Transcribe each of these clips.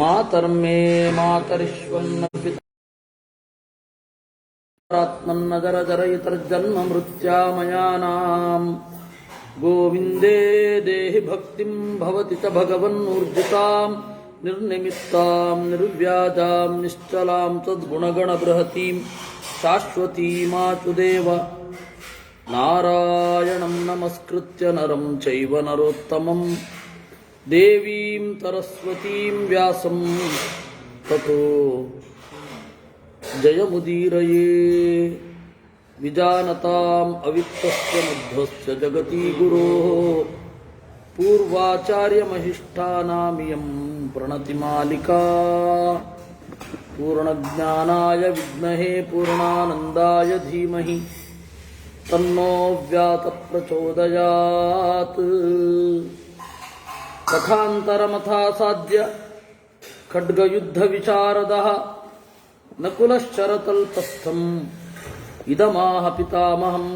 ಮಾತರ್ಮೇ ಮಾತರಿಶ್ವನ್ನ ಪಿತಾತ್ಮನ್ನದರ ಜರಯಿತರ್ಜನ್ಮ ಮೃತ್ಯಾಮಯಾನಾಂ ಗೋವಿಂದೇ ದೇಹಿ ಭಕ್ತಿಂ ಭವತಿ ಚ ಭಗವನ್ನೂರ್ಜಿತಾಂ ನಿರ್ನಿಮಿತ್ತಾಂ ನಿರ್ವ್ಯಾಜಾಂ ನಿಶ್ಚಲಾಂ ತದ್ಗುಣಗಣ ಬೃಹತೀಂ ಶಾಶ್ವತೀಮಾಚುದೇವ ನಾರಾಯಣಂ ನಮಸ್ಕೃತ್ಯ ನರಂ ಚೈವ ನರೋತ್ತಮಂ ದೇವೀಂ ಸರಸ್ವತೀಂ ವ್ಯಾಸಂ ತತೋ ಜಯಮುದೀರಯೇ ವಿಜಾನತಾಂ ಅವಿತ್ತಸ್ಯ ಮಧ್ವಸ್ಯ ಜಗತಿ ಗುರೋಃ ಪೂರ್ವಾಚಾರ್ಯಮಹಿಷ್ಠಾನಾಮಿಯಂ ಪ್ರಣತಿಮಾಲಿಕಾ ಪೂರ್ಣಜ್ಞಾನಾಯ ವಿದ್ಮಹೇ ಪೂರ್ಣಾನಂದಾಯ ಧೀಮಹಿ ತನ್ನೋ ವ್ಯಾತ ಪ್ರಚೋದಯಾತ್. ಕಥಾಂತರಮಥಾಸಾದ್ಯ ಖಡ್ಗಯುದ್ಧ ವಿಶಾರದಃ ನಕುಲಶ್ಚರತಲ್ಪಸ್ಥಂ ಇದಮಾಹ ಪಿತಾಮಹಂ.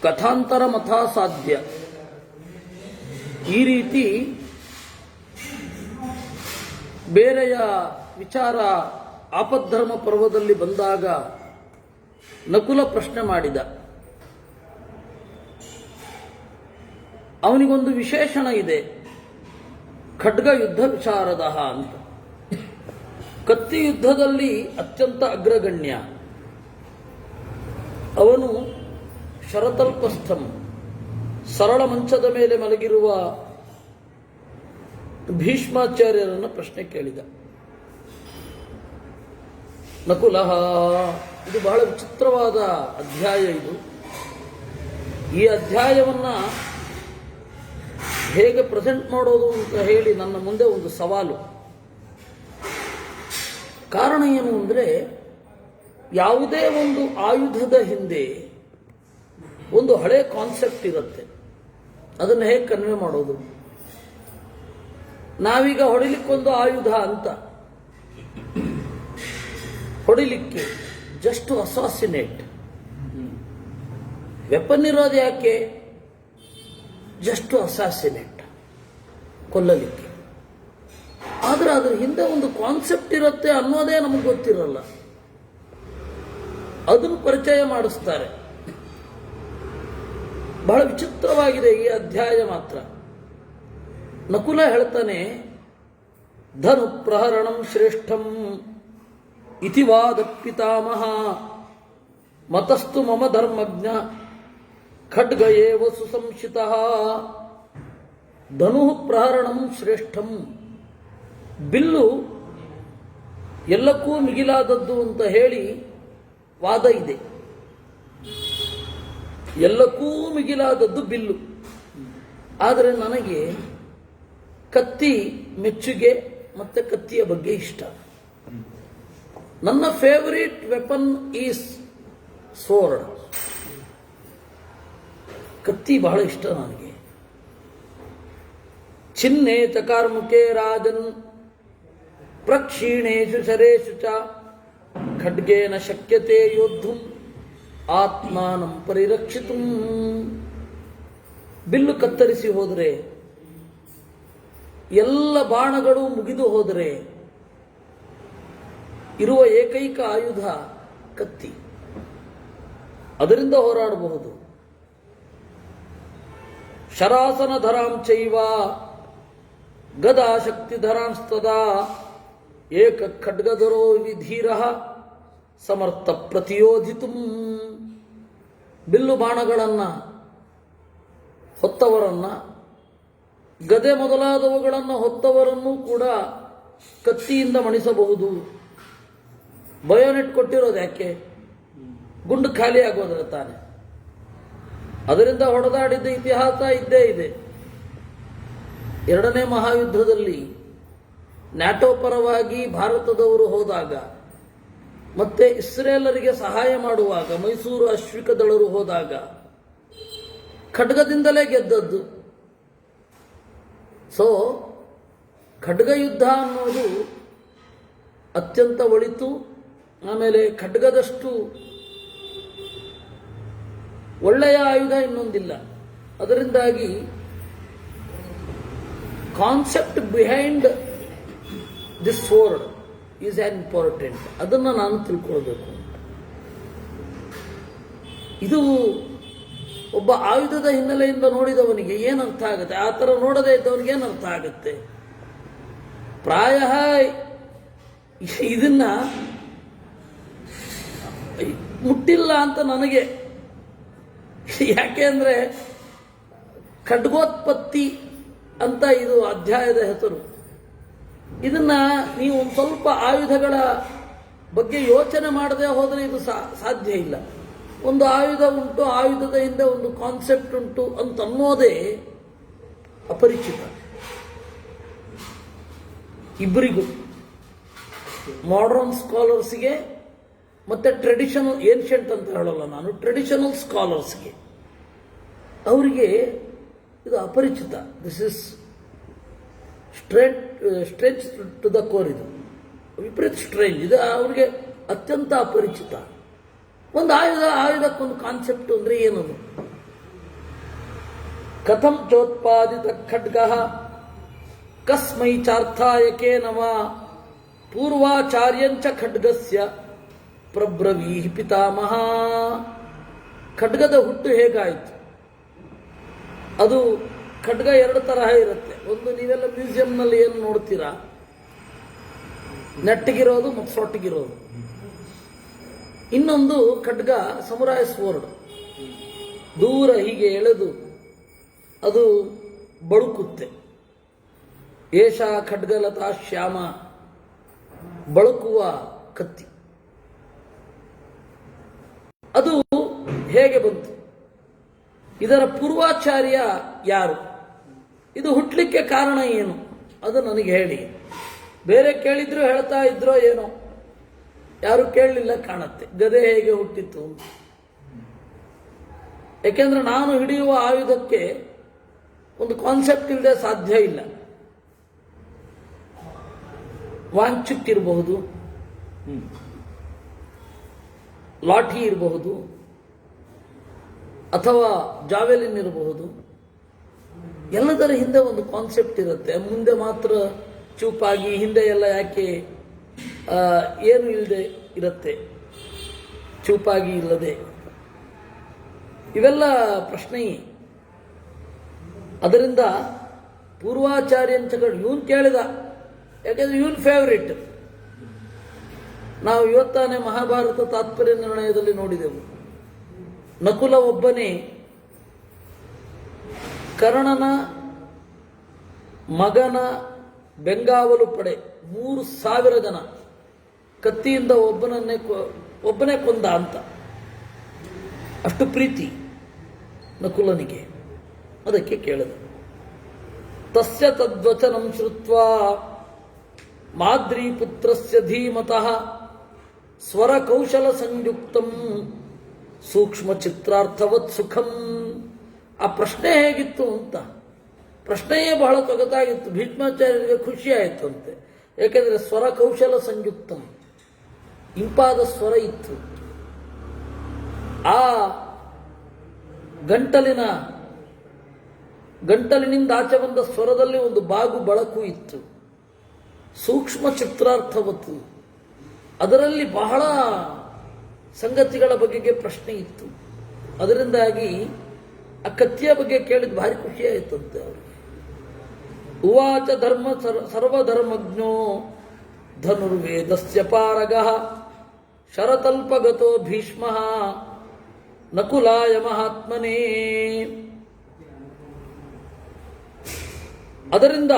ಕಥಾಂತರ ಮಥಾಸಾಧ್ಯ, ಈ ರೀತಿ ಬೇರೆಯ ವಿಚಾರ ಆಪದ್ಧರ್ಮ ಪರ್ವದಲ್ಲಿ ಬಂದಾಗ ನಕುಲ ಪ್ರಶ್ನೆ ಮಾಡಿದ. ಅವನಿಗೊಂದು ವಿಶೇಷಣ ಇದೆ, ಖಡ್ಗ ಯುದ್ಧ ವಿಶಾರದ ಅಂತ. ಕತ್ತಿ ಯುದ್ಧದಲ್ಲಿ ಅತ್ಯಂತ ಅಗ್ರಗಣ್ಯ. ಅವನು ಶರತಲ್ಪಸ್ಥಂ, ಸರಳ ಮಂಚದ ಮೇಲೆ ಮಲಗಿರುವ ಭೀಷ್ಮಾಚಾರ್ಯರನ್ನು ಪ್ರಶ್ನೆ ಕೇಳಿದ. ನಕುಲಃ, ಇದು ಬಹಳ ವಿಚಿತ್ರವಾದ ಅಧ್ಯಾಯ. ಇದು ಈ ಅಧ್ಯಾಯವನ್ನ ಹೇಗೆ ಪ್ರೆಸೆಂಟ್ ಮಾಡೋದು ಅಂತ ಹೇಳಿ ನನ್ನ ಮುಂದೆ ಒಂದು ಸವಾಲು. ಕಾರಣ ಏನು ಅಂದರೆ, ಯಾವುದೇ ಒಂದು ಆಯುಧದ ಹಿಂದೆ ಒಂದು ಹಳೆ ಕಾನ್ಸೆಪ್ಟ್ ಇರುತ್ತೆ. ಅದನ್ನು ಹೇಗೆ ಕನ್ವೆ ಮಾಡೋದು? ನಾವೀಗ ಹೊಡಿಲಿಕ್ಕೊಂದು ಆಯುಧ ಅಂತ, ಹೊಡಿಲಿಕ್ಕೆ ಜಸ್ಟ್ ಅಸಾಸಿನೇಟ್. ವೆಪನ್ ಇರೋದು ಯಾಕೆ? ಜಸ್ಟ್ ಅಸಾಸಿನೇಟ್, ಕೊಲ್ಲಲಿಕ್ಕೆ. ಆದರೆ ಅದ್ರ ಹಿಂದೆ ಒಂದು ಕಾನ್ಸೆಪ್ಟ್ ಇರುತ್ತೆ ಅನ್ನೋದೇ ನಮಗೆ ಗೊತ್ತಿರಲ್ಲ. ಅದನ್ನು ಪರಿಚಯ ಮಾಡಿಸ್ತಾರೆ. ಬಹಳ ವಿಚಿತ್ರವಾಗಿದೆ ಈ ಅಧ್ಯಾಯ ಮಾತ್ರ. ನಕುಲ ಹೇಳ್ತಾನೆ, ಧನು ಪ್ರಹರಣಂ ಶ್ರೇಷ್ಠಂ ಇತಿ ವಾದ ಪಿತಾಮಹ ಮತಸ್ತು ಮಮ ಧರ್ಮಜ್ಞ ಖಡ್ಗ ಏವ ಸುಸಂಶಿತಃ. ಧನು ಪ್ರಹರಣಂ ಶ್ರೇಷ್ಠಂ, ಬಿಲ್ಲು ಎಲ್ಲಕ್ಕೂ ಮಿಗಿಲಾದದ್ದು ಅಂತ ಹೇಳಿ ವಾದ ಇದೆ. ಎಲ್ಲಕ್ಕೂ ಮಿಗಿಲಾದದ್ದು ಬಿಲ್ಲು. ಆದರೆ ನನಗೆ ಕತ್ತಿ ಮೆಚ್ಚುಗೆ ಮತ್ತೆ ಕತ್ತಿಯ ಬಗ್ಗೆ ಇಷ್ಟ. ನನ್ನ ಫೇವರಿಟ್ ವೆಪನ್ ಈಸ್ ಸೋರ್ಡ್. ಕತ್ತಿ ಬಹಳ ಇಷ್ಟ ನನಗೆ. ಚಿನ್ನೆ ಚಕಾರ್ಮುಖೇ ರಾಜನ್ ಪ್ರಕ್ಷೀಣೇಶು ಶರೇಶು ಚ ಖಡ್ಗೇನ ಶಕ್ಯತೆ ಯೋದ್ಧುಂ ಆತ್ಮಾನಂ ಪರಿರಕ್ಷಿತುಂ. ಬಿಲ್ಲು ಕತ್ತರಿಸಿ ಹೋದರೆ, ಎಲ್ಲ ಬಾಣಗಳು ಮುಗಿದು ಹೋದರೆ ಇರುವ ಏಕೈಕ ಆಯುಧ ಕತ್ತಿ. ಅದರಿಂದ ಹೋರಾಡಬಹುದು. ಶರಾಸನ ಧರಾಂ ಚೈವ ಗದಾ ಶಕ್ತಿ ಧರಾಂಸ್ತದಾ ಏಕ ಖಡ್ಗಧರೋ ವಿಧೀರಃ ಸಮರ್ಥ ಪ್ರತಿಯೋಧಿತುಂ. ಬಿಲ್ಲು ಬಾಣಗಳನ್ನ ಹೊತ್ತವರನ್ನ, ಗದೆ ಮೊದಲಾದವುಗಳನ್ನು ಹೊತ್ತವರನ್ನು ಕೂಡ ಕತ್ತಿಯಿಂದ ಮಣಿಸಬಹುದು. ಬಯೋನೆಟ್ ಕೊಟ್ಟಿರೋದು ಯಾಕೆ? ಗುಂಡು ಖಾಲಿ ಆಗೋದ್ರೆ ತಾನೆ. ಅದರಿಂದ ಹೊಡೆದಾಡಿದ್ದ ಇತಿಹಾಸ ಇದ್ದೇ ಇದೆ. ಎರಡನೇ ಮಹಾಯುದ್ಧದಲ್ಲಿ ನ್ಯಾಟೋ ಪರವಾಗಿ ಭಾರತದವರು ಹೋದಾಗ, ಮತ್ತೆ ಇಸ್ರೇಲರಿಗೆ ಸಹಾಯ ಮಾಡುವಾಗ ಮೈಸೂರು ಅಶ್ವಿಕ ದಳರು ಹೋದಾಗ ಖಡ್ಗದಿಂದಲೇ ಗೆದ್ದದ್ದು. ಸೊ ಖಡ್ಗ ಯುದ್ಧ ಅನ್ನೋದು ಅತ್ಯಂತ ಒಳಿತು. ಆಮೇಲೆ ಖಡ್ಗದಷ್ಟು ಒಳ್ಳೆಯ ಆಯುಧ ಇನ್ನೊಂದಿಲ್ಲ. ಅದರಿಂದಾಗಿ concept behind this word is important. ಅದನ್ನು ನಾನು ತಿಳ್ಕೊಳ್ಬೇಕು. ಇದು ಒಬ್ಬ ಆಯುಧದ ಹಿನ್ನೆಲೆಯಿಂದ ನೋಡಿದವನಿಗೆ ಏನರ್ಥ ಆಗುತ್ತೆ, ಆ ಥರ ನೋಡದೇ ಇದ್ದವನಿಗೆ ಏನರ್ಥ ಆಗುತ್ತೆ? ಪ್ರಾಯ ಇದನ್ನ ಮುಟ್ಟಿಲ್ಲ ಅಂತ ನನಗೆ. ಯಾಕೆ ಅಂದರೆ ಖಡ್ಗೋತ್ಪತ್ತಿ ಅಂತ ಇದು ಅಧ್ಯಾಯದ ಹೆಸರು. ಇದನ್ನ ನೀವು ಒಂದು ಸ್ವಲ್ಪ ಆಯುಧಗಳ ಬಗ್ಗೆ ಯೋಚನೆ ಮಾಡದೆ ಹೋದರೆ ಇದು ಸಾಧ್ಯ ಇಲ್ಲ. ಒಂದು ಆಯುಧ ಉಂಟು, ಆಯುಧದ ಹಿಂದೆ ಒಂದು ಕಾನ್ಸೆಪ್ಟ್ ಉಂಟು ಅಂತ ಅನ್ನೋದೇ ಅಪರಿಚಿತ ಇಬ್ಬರಿಗೂ, ಮಾಡರ್ನ್ ಸ್ಕಾಲರ್ಸ್ಗೆ ಮತ್ತೆ ಟ್ರೆಡಿಷನಲ್, ಏನ್ಷಿಯಂಟ್ ಅಂತ ಹೇಳಲ್ಲ ನಾನು, ಟ್ರೆಡಿಷನಲ್ ಸ್ಕಾಲರ್ಸ್ಗೆ, ಅವರಿಗೆ ಇದು ಅಪರಿಚಿತ. This is stretch to the core. ಇದು ವಿಪರೀತ ಸ್ಟ್ರೇಂಜ್. ಇದು ಅವ್ರಿಗೆ ಅತ್ಯಂತ ಅಪರಿಚಿತ. ಒಂದು ಆಯುಧಕ್ಕೊಂದು ಕಾನ್ಸೆಪ್ಟ್ ಅಂದ್ರೆ ಏನದು? ಕಥಂ ಚೋತ್ಪಾದಿತ ಖಡ್ಗ ಕಸ್ಮೈ ಚಾರ್ಥಾಯಕೆ ನವ ಪೂರ್ವಾಚಾರ್ಯಂಚ ಖಡ್ಗಸ್ಯ ಪ್ರಬ್ರವೀಹಿ ಪಿತಾಮಹ. ಖಡ್ಗದ ಹುಟ್ಟು ಹೇಗಾಯಿತು? ಅದು ಖಡ್ಗ ಎರಡು ತರಹ ಇರುತ್ತೆ. ಒಂದು ನೀವೆಲ್ಲ ಮ್ಯೂಸಿಯಂನಲ್ಲಿ ಏನು ನೋಡ್ತೀರಾ, ನೆಟ್ಟಗಿರೋದು ಮತ್ತು ಸೊಟ್ಟಗಿರೋದು. ಇನ್ನೊಂದು ಖಡ್ಗ ಸಮುರಾಯ ಸ್ವೋರ್ಡ್, ದೂರ ಹೀಗೆ ಎಳೆದು ಅದು ಬಳುಕುತ್ತೆ. ಏಷ ಖಡ್ಗಲತಾ ಶ್ಯಾಮ, ಬಳುಕುವ ಕತ್ತಿ. ಅದು ಹೇಗೆ ಬಂತು? ಇದರ ಪೂರ್ವಾಚಾರ್ಯ ಯಾರು? ಇದು ಹುಟ್ಟಲಿಕ್ಕೆ ಕಾರಣ ಏನು? ಅದು ನನಗೆ ಹೇಳಿ. ಬೇರೆ ಕೇಳಿದ್ರು ಹೇಳ್ತಾ ಇದ್ರೋ ಏನೋ, ಯಾರು ಕೇಳಲಿಲ್ಲ ಕಾಣುತ್ತೆ. ಗದೆ ಹೇಗೆ ಹುಟ್ಟಿತ್ತು? ಯಾಕೆಂದ್ರೆ ನಾನು ಹಿಡಿಯುವ ಆಯುಧಕ್ಕೆ ಒಂದು ಕಾನ್ಸೆಪ್ಟ್ ಇಲ್ಲದೆ ಸಾಧ್ಯ ಇಲ್ಲ. ವಾಂಚುಕ್ ಇರಬಹುದು, ಲಾಠಿ ಇರಬಹುದು, ಅಥವಾ ಜಾವೆಲಿನ್ ಇರಬಹುದು. ಎಲ್ಲದರ ಹಿಂದೆ ಒಂದು ಕಾನ್ಸೆಪ್ಟ್ ಇರುತ್ತೆ. ಮುಂದೆ ಮಾತ್ರ ಚೂಪಾಗಿ, ಹಿಂದೆ ಎಲ್ಲ ಯಾಕೆ ಏನು ಇಲ್ಲದೆ ಇರುತ್ತೆ, ಚೂಪಾಗಿ ಇಲ್ಲದೆ? ಇವೆಲ್ಲ ಪ್ರಶ್ನೆ. ಅದರಿಂದ ಪೂರ್ವಾಚಾರ್ಯಂಚಗಳು ಇವನ್ ಕೇಳಿದ, ಯಾಕೆಂದ್ರೆ ಇವನ್ ಫೇವರಿಟ್. ನಾವು ಇವತ್ತಾನೆ ಮಹಾಭಾರತ ತಾತ್ಪರ್ಯ ನಿರ್ಣಯದಲ್ಲಿ ನೋಡಿದೆವು. ನಕುಲ ಒಬ್ಬನೇ ಕರ್ಣನ ಮಗನ ಬೆಂಗಾವಲು ಪಡೆ 3,000 ಜನ ಕತ್ತಿಯಿಂದ ಒಬ್ಬನೇ ಕೊಂದ ಅಂತ. ಅಷ್ಟು ಪ್ರೀತಿ ನಕುಲನಿಗೆ. ಅದಕ್ಕೆ ಕೇಳಿದ. ತಸ್ಯ ತದ್ವಚನಂ ಶ್ರುತ್ವಾ ಮಾದ್ರಿ ಪುತ್ರಸ್ಯ ಧೀಮತಃ ಸ್ವರ ಕೌಶಲ ಸಂಯುಕ್ತಂ ಸೂಕ್ಷ್ಮ ಚಿತ್ರಾರ್ಥವತ್ ಸುಖಂ. ಆ ಪ್ರಶ್ನೆ ಹೇಗಿತ್ತು ಅಂತ, ಪ್ರಶ್ನೆಯೇ ಬಹಳ ತೊಗತಾಗಿತ್ತು. ಭೀಷ್ಮಾಚಾರ್ಯರಿಗೆ ಖುಷಿ ಆಯಿತು ಅಂತೆ. ಏಕೆಂದರೆ ಸ್ವರ ಕೌಶಲ ಸಂಯುಕ್ತಂ, ಇಂಪಾದ ಸ್ವರ ಇತ್ತು. ಆ ಗಂಟಲಿನಿಂದ ಆಚೆ ಬಂದ ಸ್ವರದಲ್ಲಿ ಒಂದು ಬಾಗು ಬಳಕು ಇತ್ತು. ಸೂಕ್ಷ್ಮ ಚಿತ್ರಾರ್ಥವತ್ತು, ಅದರಲ್ಲಿ ಬಹಳ ಸಂಗತಿಗಳ ಬಗೆಗೆ ಪ್ರಶ್ನೆ ಇತ್ತು. ಅದರಿಂದಾಗಿ ಆ ಕತ್ತಿಯ ಬಗ್ಗೆ ಕೇಳಿದ ಭಾರಿ ಖುಷಿಯಾಯಿತಂತೆ ಅವರಿಗೆ. ಉವಾಚ ಧರ್ಮ ಸರ್ವಧರ್ಮಜ್ಞೋ ಧನುರ್ವೇದಸ್ಯ ಪಾರಗಃ ಶರತಲ್ಪಗತೋ ಭೀಷ್ಮಃ ನಕುಲಾಯ ಮಹಾತ್ಮನೇ. ಅದರಿಂದ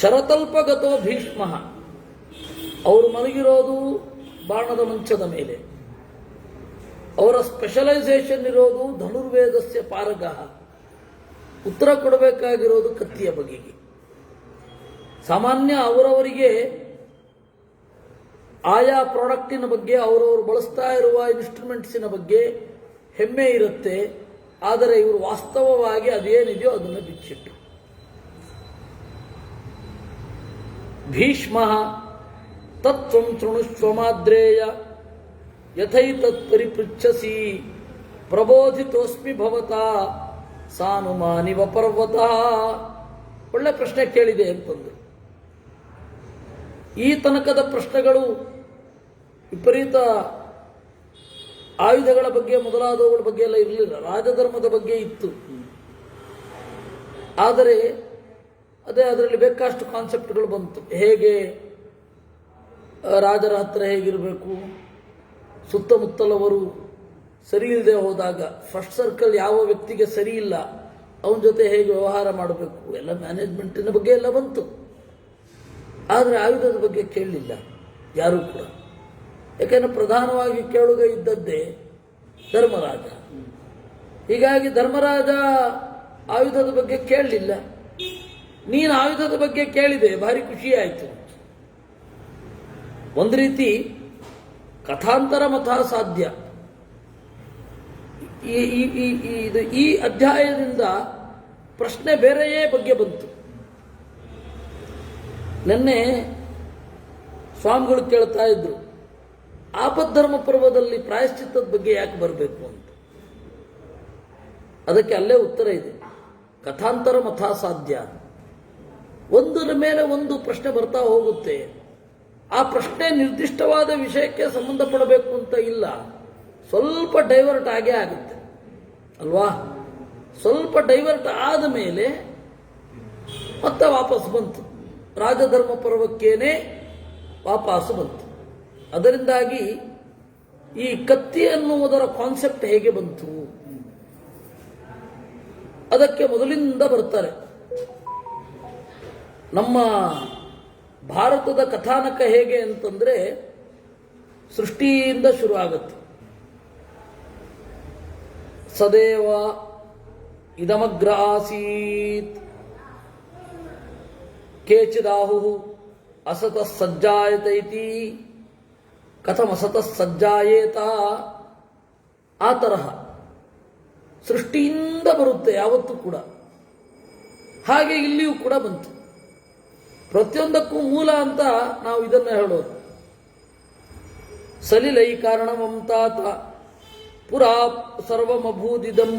ಶರತಲ್ಪಗತೋ ಭೀಷ್ಮಃ, ಅವರು ಮಲಗಿರೋದು ಬಾಣದ ಮಂಚದ ಮೇಲೆ. ಅವರ ಸ್ಪೆಷಲೈಸೇಷನ್ ಇರೋದು ಧನುರ್ವೇದಸ್ಯ ಪಾರಗಃ, ಉತ್ತರ ಕೊಡಬೇಕಾಗಿರೋದು ಕತ್ತಿಯ ಬಗೆಗೆ. ಸಾಮಾನ್ಯ ಅವರವರಿಗೆ ಆಯಾ ಪ್ರಾಡಕ್ಟಿನ ಬಗ್ಗೆ, ಅವರವರು ಬಳಸ್ತಾ ಇರುವ ಇನ್ಸ್ಟ್ರೂಮೆಂಟ್ಸಿನ ಬಗ್ಗೆ ಹೆಮ್ಮೆ ಇರುತ್ತೆ. ಆದರೆ ಇವರು ವಾಸ್ತವವಾಗಿ ಅದೇನಿದೆಯೋ ಅದನ್ನು ಬಿಚ್ಚಿಟ್ಟು. ಭೀಷ್ಮ ತತ್ವಂ ತೃಣುಷ್ವಮಾದ್ರೇಯ ಯಥೈತತ್ ಪರಿಪೃಚ್ಛಸಿ ಪ್ರಬೋಧಿತೋಸ್ಮಿ ಭವತಾ ಸಾನುಮಾನಿವ ಪರ್ವತ. ಒಳ್ಳೆ ಪ್ರಶ್ನೆ ಕೇಳಿದೆ ಅಂತಂದು. ಈ ತನಕದ ಪ್ರಶ್ನೆಗಳು ವಿಪರೀತ ಆಯುಧಗಳ ಬಗ್ಗೆ ಮೊದಲಾದವುಗಳ ಬಗ್ಗೆ ಎಲ್ಲ ಇರಲಿಲ್ಲ, ರಾಜಧರ್ಮದ ಬಗ್ಗೆ ಇತ್ತು. ಆದರೆ ಅದರಲ್ಲಿ ಬೇಕಷ್ಟು ಕಾನ್ಸೆಪ್ಟ್ಗಳು ಬಂತು. ಹೇಗೆ ರಾಜರ ಹತ್ರ ಹೇಗಿರಬೇಕು, ಸುತ್ತಮುತ್ತಲವರು ಸರಿ ಇಲ್ಲದೆ ಹೋದಾಗ ಫಸ್ಟ್ ಸರ್ಕಲ್ ಯಾವ ವ್ಯಕ್ತಿಗೆ ಸರಿ ಇಲ್ಲ ಅವನ ಜೊತೆ ಹೇಗೆ ವ್ಯವಹಾರ ಮಾಡಬೇಕು, ಎಲ್ಲ ಮ್ಯಾನೇಜ್ಮೆಂಟಿನ ಬಗ್ಗೆ ಎಲ್ಲ ಬಂತು. ಆದರೆ ಆಯುಧದ ಬಗ್ಗೆ ಕೇಳಲಿಲ್ಲ ಯಾರೂ ಕೂಡ. ಯಾಕೆಂದರೆ ಪ್ರಧಾನವಾಗಿ ಕೇಳುಗ ಇದ್ದದ್ದೇ ಧರ್ಮರಾಜ. ಹೀಗಾಗಿ ಧರ್ಮರಾಜ ಆಯುಧದ ಬಗ್ಗೆ ಕೇಳಲಿಲ್ಲ. ನೀನು ಆಯುಧದ ಬಗ್ಗೆ ಕೇಳಿದೆ, ಭಾರಿ ಖುಷಿ ಆಯಿತು. ಒಂದು ರೀತಿ ಕಥಾಂತರ ಮತ ಸಾಧ್ಯ. ಈ ಅಧ್ಯಾಯದಿಂದ ಪ್ರಶ್ನೆ ಬೇರೆಯೇ ಬಗ್ಗೆ ಬಂತು. ನಿನ್ನೆ ಸ್ವಾಮಿಗಳು ಕೇಳ್ತಾ ಇದ್ರು, ಆಪದ್ಧರ್ಮ ಪರ್ವದಲ್ಲಿ ಪ್ರಾಯಶ್ಚಿತ್ತದ ಬಗ್ಗೆ ಯಾಕೆ ಬರಬೇಕು ಅಂತ. ಅದಕ್ಕೆ ಅಲ್ಲೇ ಉತ್ತರ ಇದೆ, ಕಥಾಂತರ ಮತ ಸಾಧ್ಯ. ಒಂದರ ಮೇಲೆ ಒಂದು ಪ್ರಶ್ನೆ ಬರ್ತಾ ಹೋಗುತ್ತೆ. ಆ ಪ್ರಶ್ನೆ ನಿರ್ದಿಷ್ಟವಾದ ವಿಷಯಕ್ಕೆ ಸಂಬಂಧಪಡಬೇಕು ಅಂತ ಇಲ್ಲ, ಸ್ವಲ್ಪ ಡೈವರ್ಟ್ ಆಗೇ ಆಗುತ್ತೆ ಅಲ್ವಾ. ಸ್ವಲ್ಪ ಡೈವರ್ಟ್ ಆದ ಮೇಲೆ ಮತ್ತೆ ವಾಪಸ್ ಬಂತು, ರಾಜಧರ್ಮ ಪರ್ವಕ್ಕೇನೆ ವಾಪಸ್ ಬಂತು. ಅದರಿಂದಾಗಿ ಈ ಕತ್ತಿ ಅನ್ನುವುದರ ಕಾನ್ಸೆಪ್ಟ್ ಹೇಗೆ ಬಂತು ಅದಕ್ಕೆ ಮೊದಲಿಂದ ಬರ್ತಾರೆ. ನಮ್ಮ ಭಾರತದ ಕಥಾನಕ ಹೇಗೆ ಅಂತಂದ್ರೆ ಸೃಷ್ಟಿಯಿಂದ ಶುರು ಆಗುತ್ತೆ. ಸದೇವ ಇದಮಗ್ರ ಆಸೀತ್ ಕೇಚಿದಾಹು ಅಸತ ಸಜ್ಜಾಯತ ಇತಿ ಕಥಮಸತ ಸಜ್ಜಾಯೇತ. ಆ ತರಹ ಸೃಷ್ಟಿಯಿಂದ ಬರುತ್ತೆ ಯಾವತ್ತೂ ಕೂಡ. ಹಾಗೆ ಇಲ್ಲಿಯೂ ಕೂಡ ಬಂತು. ಪ್ರತಿಯೊಂದಕ್ಕೂ ಮೂಲ ಅಂತ ನಾವು ಇದನ್ನ ಹೇಳೋದು. ಸಲಿಲೈ ಕಾರಣವಂತಾತ ಪುರಾ ಸರ್ವಮಭೂದಿದಂ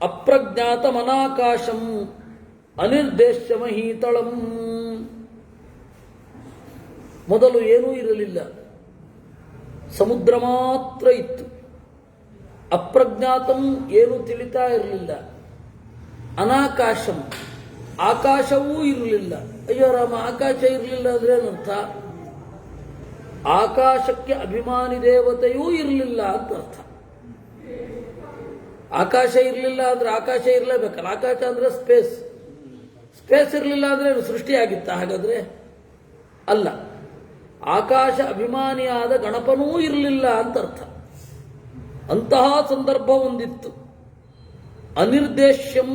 ಅಪ್ರಜ್ಞಾತಮನಾಕಾಶಂ ಅನಿರ್ದೇಶ್ಯಮಹೀತಳಂ. ಮೊದಲು ಏನೂ ಇರಲಿಲ್ಲ, ಸಮುದ್ರ ಮಾತ್ರ ಇತ್ತು. ಅಪ್ರಜ್ಞಾತಂ ಏನೂ ತಿಳಿತಾ ಇರಲಿಲ್ಲ. ಅನಾಕಾಶಂ ಆಕಾಶವೂ ಇರಲಿಲ್ಲ. ಅಯ್ಯೋ ರಾಮ, ಆಕಾಶ ಇರಲಿಲ್ಲ ಅಂದ್ರೆ ಏನರ್ಥ? ಆಕಾಶಕ್ಕೆ ಅಭಿಮಾನಿ ದೇವತೆಯೂ ಇರಲಿಲ್ಲ ಅಂತ ಅರ್ಥ. ಆಕಾಶ ಇರಲಿಲ್ಲ ಅಂದ್ರೆ ಆಕಾಶ ಇರಲೇಬೇಕಲ್ಲ. ಆಕಾಶ ಅಂದ್ರೆ ಸ್ಪೇಸ್. ಸ್ಪೇಸ್ ಇರಲಿಲ್ಲ ಅಂದ್ರೆ ಸೃಷ್ಟಿಯಾಗಿತ್ತ? ಹಾಗಾದ್ರೆ ಅಲ್ಲ. ಆಕಾಶ ಅಭಿಮಾನಿಯಾದ ಗಣಪನೂ ಇರಲಿಲ್ಲ ಅಂತ ಅರ್ಥ. ಅಂತಹ ಸಂದರ್ಭ ಒಂದಿತ್ತು. ಅನಿರ್ದೇಶ್ಯಂ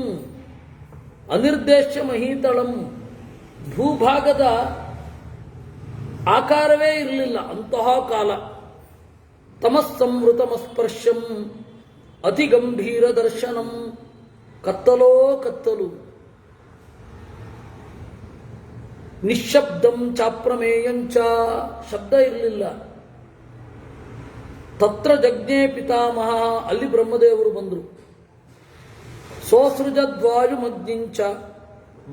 ಅನಿರ್ದೇಶ್ಯ ಮಹೀತಳಂ, ಭೂಭಾಗದ ಆಕಾರವೇ ಇರಲಿಲ್ಲ ಅಂತಹ ಕಾಲ. ತಮಸ್ಸಂವೃತಮಸ್ಪರ್ಶಂ ಅತಿ ಗಂಭೀರ ದರ್ಶನಂ, ಕತ್ತಲೋ ಕತ್ತಲು. ನಿಶ್ಶಬ್ದಂ ಚಾಪ್ರಮೇಯಂಚ, ಶಬ್ದ ಇರಲಿಲ್ಲ. ತತ್ರ ಜಜ್ಞೆ ಪಿತಾಮಹ, ಅಲ್ಲಿ ಬ್ರಹ್ಮದೇವರು ಬಂದರು. ಸೋಸೃಜದ್ವಾಯುಮಗ್ನಿಂಚ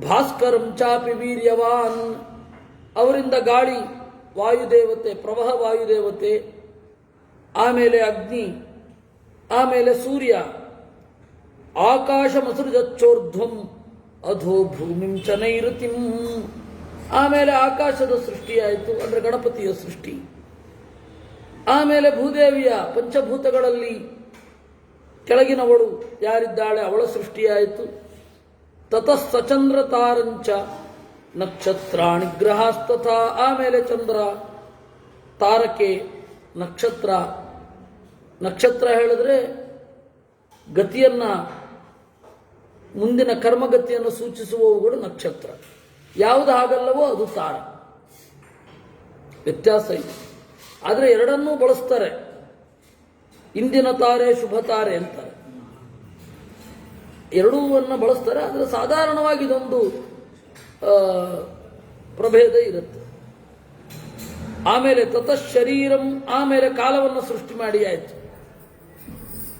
ಭಾಸ್ಕರಂ ಚಾಪಿ ವೀರ್ಯವಾನ್, ಅವರಿಂದ ಗಾಳಿ ವಾಯುದೇವತೆ, ಪ್ರವಹ ವಾಯುದೇವತೆ, ಆಮೇಲೆ ಅಗ್ನಿ, ಆಮೇಲೆ ಸೂರ್ಯ. ಆಕಾಶಮಸೃಜಚ್ಚೋರ್ಧ್ವಂ ಅಧೋ ಭೂಮಿಂ ಚ ನೈಋತಿಂ, ಆಮೇಲೆ ಆಕಾಶದ ಸೃಷ್ಟಿಯಾಯಿತು, ಅಂದರೆ ಗಣಪತಿಯ ಸೃಷ್ಟಿ. ಆಮೇಲೆ ಭೂದೇವಿಯ ಪಂಚಭೂತಗಳಲ್ಲಿ ಕೆಳಗಿನವಳು ಯಾರಿದ್ದಾಳೆ ಅವಳ ಸೃಷ್ಟಿಯಾಯಿತು. ತತಃ ಸಚಂದ್ರ ತಾರಂಚ ನಕ್ಷತ್ರಾಣಿ ಗ್ರಹಾಸ್ತಥಾ, ಆಮೇಲೆ ಚಂದ್ರ, ತಾರಕೆ, ನಕ್ಷತ್ರ. ನಕ್ಷತ್ರ ಹೇಳಿದ್ರೆ ಗತಿಯನ್ನ, ಮುಂದಿನ ಕರ್ಮಗತಿಯನ್ನು ಸೂಚಿಸುವವುಗಳು ನಕ್ಷತ್ರ. ಯಾವುದು ಹಾಗಲ್ಲವೋ ಅದು ತಾರ. ವ್ಯತ್ಯಾಸ ಇದೆ. ಆದರೆ ಎರಡನ್ನೂ ಬಳಸ್ತಾರೆ. ಇಂದಿನ ತಾರೆ ಶುಭ ತಾರೆ ಅಂತಾರೆ, ಎರಡೂವನ್ನು ಬಳಸ್ತಾರೆ. ಆದರೆ ಸಾಧಾರಣವಾಗಿ ಇದೊಂದು ಪ್ರಭೇದ ಇರುತ್ತೆ. ಆಮೇಲೆ ತತಃ ಶರೀರಂ, ಆಮೇಲೆ ಕಾಲವನ್ನು ಸೃಷ್ಟಿ ಮಾಡಿ ಆಯಿತು.